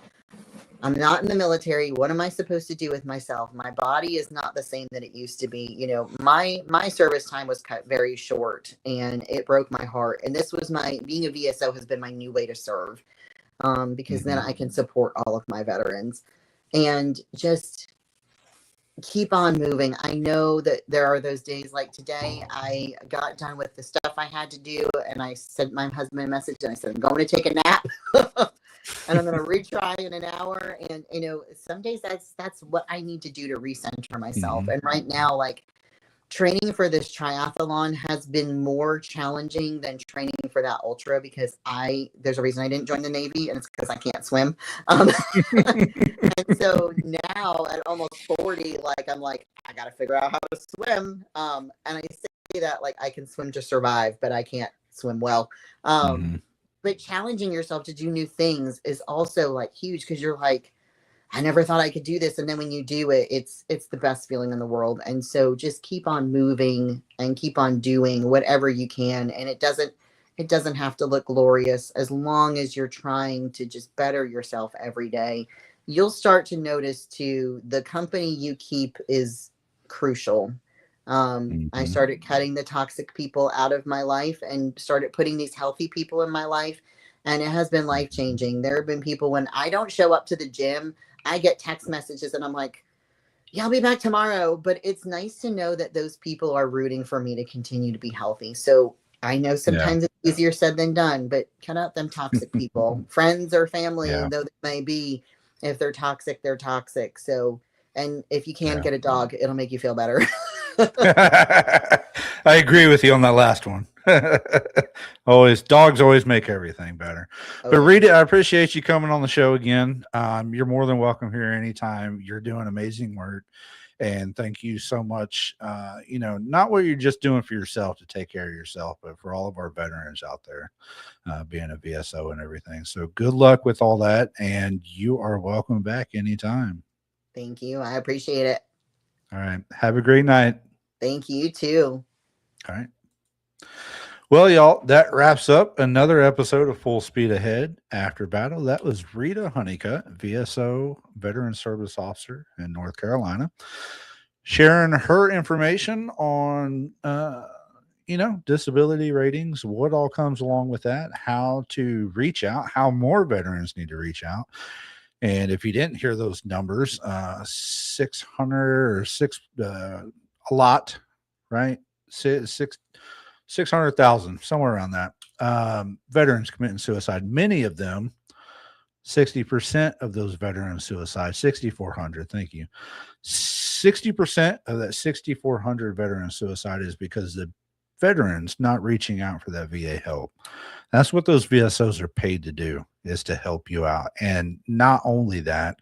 I'm not in the military. What am I supposed to do with myself? My body is not the same that it used to be. My service time was cut very short and it broke my heart. And this was my being a VSO has been my new way to serve. Because then Mhm. I can support all of my veterans and just keep on moving. I know that there are those days like today. I got done with the stuff I had to do, and I sent my husband a message, and I said, I'm going to take a nap, and I'm going to retry in an hour. And some days that's what I need to do to recenter myself. Mhm. And right now, like training for this triathlon has been more challenging than training for that ultra because there's a reason I didn't join the Navy, and it's because I can't swim. Um, and so now at almost 40, like I'm like, I gotta figure out how to swim. And I say that like I can swim to survive, but I can't swim well. Mhm. But challenging yourself to do new things is also like huge because you're like, I never thought I could do this. And then when you do it, it's the best feeling in the world. And so just keep on moving and keep on doing whatever you can. And it doesn't have to look glorious as long as you're trying to just better yourself every day. You'll start to notice too the company you keep is crucial. I Mhm. started cutting the toxic people out of my life and started putting these healthy people in my life. And it has been life changing. There have been people when I don't show up to the gym, I get text messages and I'm like, yeah, I'll be back tomorrow. But it's nice to know that those people are rooting for me to continue to be healthy. So I know Yeah. sometimes it's easier said than done, but cut out them toxic people, friends or family, Yeah. though they may be. If they're toxic, they're toxic. So, and if you can Yeah. get a dog, it'll make you feel better. I agree with you on that last one. Always dogs always make everything better. Oh, But yeah. Rita, I appreciate you coming on the show again. You're more than welcome here anytime. You're doing amazing work. And thank you so much. Not what you're just doing for yourself to take care of yourself, but for all of our veterans out there, being a VSO and everything. So good luck with all that. And you are welcome back anytime. Thank you. I appreciate it. All right. Have a great night. Thank you too. All right. Well, y'all, that wraps up another episode of Full Speed Ahead After Battle. That was Rita Honeycutt, VSO Veteran Service Officer in North Carolina, sharing her information on, disability ratings, what all comes along with that, how to reach out, how more veterans need to reach out. And if you didn't hear those numbers, 600 or a lot, right? 600,000, somewhere around that. Veterans committing suicide, many of them 60% of those veteran suicides, 6,400, thank you. 60% of that 6,400 veteran suicide is because the veterans not reaching out for that VA help. That's what those VSOs are paid to do, is to help you out. And not only that,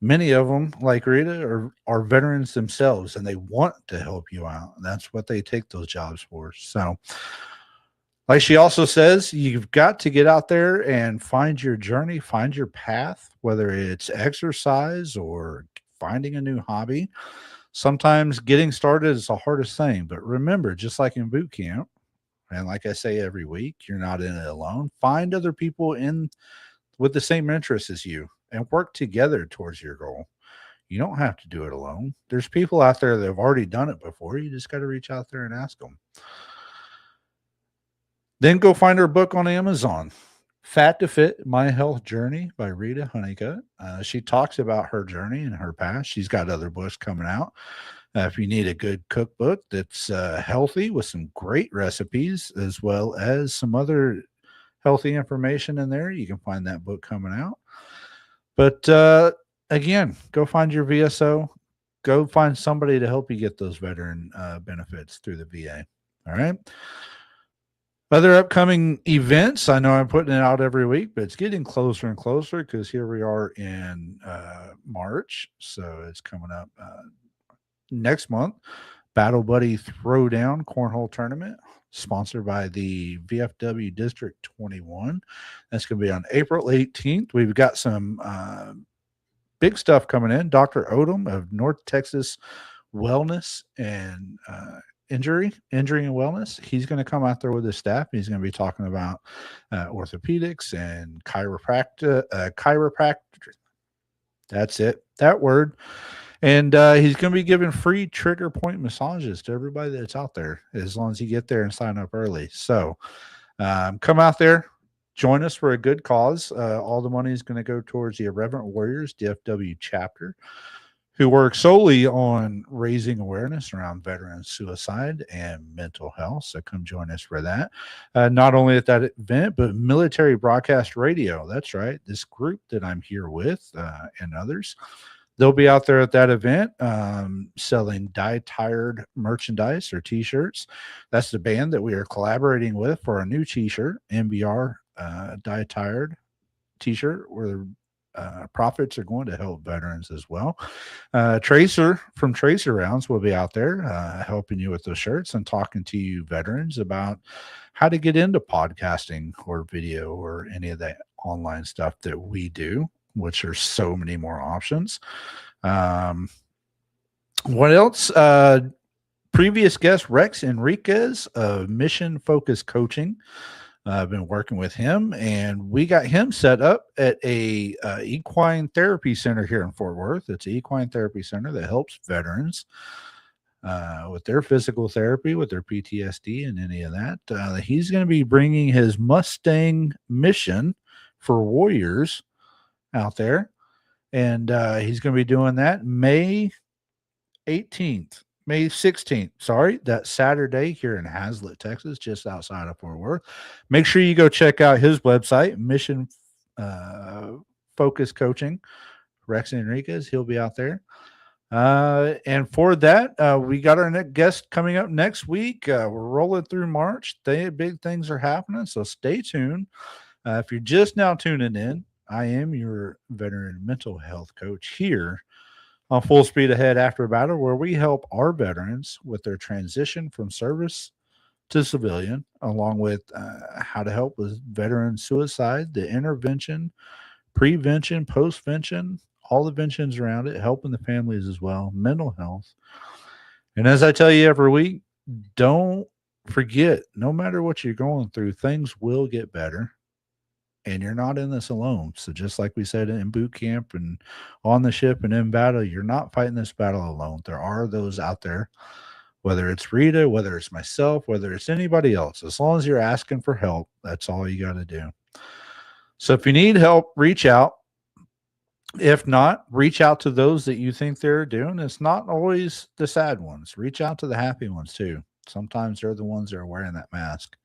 many of them, like Rita, are veterans themselves, and they want to help you out. That's what they take those jobs for. So, like she also says, you've got to get out there and find your journey, find your path, whether it's exercise or finding a new hobby. Sometimes getting started is the hardest thing, but remember, just like in boot camp, and like I say every week, you're not in it alone. Find other people in with the same interests as you and work together towards your goal. You don't have to do it alone. There's people out there that have already done it before. You just got to reach out there and ask them. Then go find her book on Amazon, Fat to Fit, My Health Journey by Rita Honeycutt. She talks about her journey and her past. She's got other books coming out. If you need a good cookbook that's healthy with some great recipes, as well as some other healthy information in there, you can find that book coming out. But again, go find your VSO. Go find somebody to help you get those veteran benefits through the VA. All right. Other upcoming events, I know I'm putting it out every week, but it's getting closer and closer because here we are in March. So it's coming up next month. Battle Buddy Throwdown Cornhole Tournament, sponsored by the VFW District 21. That's going to be on April 18th. We've got some big stuff coming in. Dr. Odom of North Texas Wellness and Injury and Wellness. He's going to come out there with his staff. He's going to be talking about orthopedics and chiropractic. That's it. That word. And he's going to be giving free trigger point massages to everybody that's out there, as long as you get there and sign up early. So come out there, join us for a good cause. All the money is going to go towards the Irreverent Warriors DFW chapter, who work solely on raising awareness around veteran suicide and mental health. So come join us for that. Not only at that event, but Military Broadcast Radio. That's right. This group that I'm here with and others, they'll be out there at that event selling Die Tired merchandise or T-shirts. That's the band that we are collaborating with for a new T-shirt, MBR Die Tired T-shirt, where profits are going to help veterans as well. Tracer from Tracer Rounds will be out there helping you with those shirts and talking to you veterans about how to get into podcasting or video or any of that online stuff that we do, which are so many more options. What else? Previous guest Rex Enriquez of Mission Focus Coaching. I've been working with him, and we got him set up at a equine therapy center here in Fort Worth. It's an equine therapy center that helps veterans with their physical therapy, with their PTSD, and any of that. He's going to be bringing his Mustang mission for warriors out there, and he's going to be doing that May 16th, sorry, that Saturday here in Hazlet, Texas, just outside of Fort Worth. Make sure you go check out his website, Mission Focus Coaching. Rex Enriquez, he'll be out there. And for that, we got our next guest coming up next week. We're rolling through March. Big things are happening, so stay tuned. If you're just now tuning in, I am your veteran mental health coach here on Full Speed Ahead After Battle, where we help our veterans with their transition from service to civilian, along with how to help with veteran suicide, the intervention, prevention, postvention, all the ventions around it, helping the families as well, mental health. And as I tell you every week, don't forget, no matter what you're going through, things will get better. And you're not in this alone. So just like we said in boot camp and on the ship and in battle, you're not fighting this battle alone. There are those out there, whether it's Rita, whether it's myself, whether it's anybody else. As long as you're asking for help, that's all you got to do. So if you need help, reach out. If not, reach out to those that you think they're doing. It's not always the sad ones. Reach out to the happy ones too. Sometimes they're the ones that are wearing that mask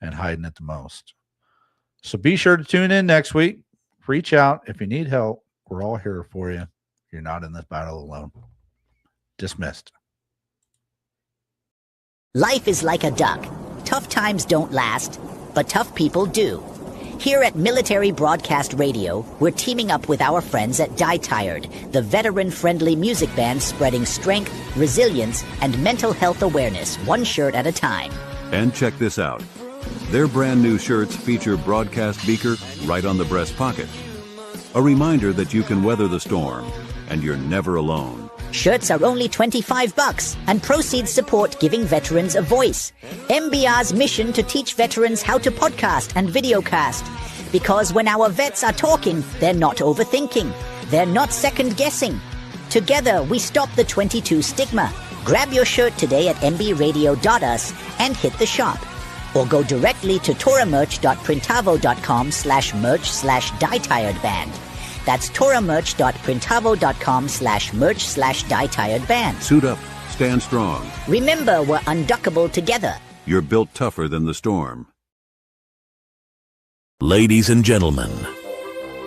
and hiding it the most. So be sure to tune in next week Reach out if you need help. We're all here for you. You're not in this battle alone. Dismissed. Life is like a duck. Tough times don't last, but tough people do. Here at Military Broadcast Radio, we're teaming up with our friends at Die Tired, the veteran-friendly music band spreading strength, resilience, and mental health awareness one shirt at a time. And check this out. Their brand new shirts feature broadcast beaker right on the breast pocket. A reminder that you can weather the storm, and you're never alone. Shirts are only $25, and proceeds support giving veterans a voice. MBR's mission to teach veterans how to podcast and videocast. Because when our vets are talking, they're not overthinking. They're not second-guessing. Together, we stop the 22 stigma. Grab your shirt today at mbradio.us and hit the shop. Or go directly to toramerch.printavo.com/merch/dietiredband. That's toramerch.printavo.com/merch/dietiredband. Suit up, stand strong. Remember, we're unduckable together. You're built tougher than the storm. Ladies and gentlemen,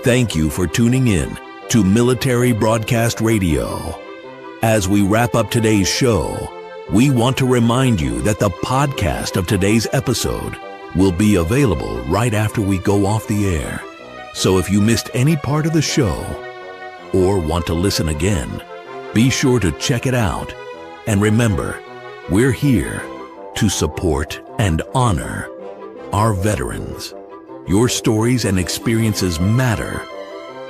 thank you for tuning in to Military Broadcast Radio. As we wrap up today's show, we want to remind you that the podcast of today's episode will be available right after we go off the air. So if you missed any part of the show or want to listen again, be sure to check it out. And remember, we're here to support and honor our veterans. Your stories and experiences matter,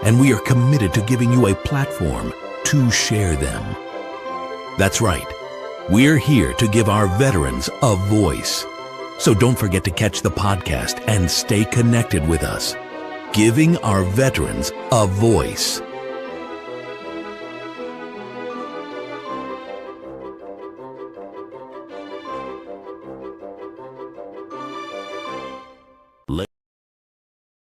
and we are committed to giving you a platform to share them. That's right. We're here to give our veterans a voice. So don't forget to catch the podcast and stay connected with us. Giving our veterans a voice.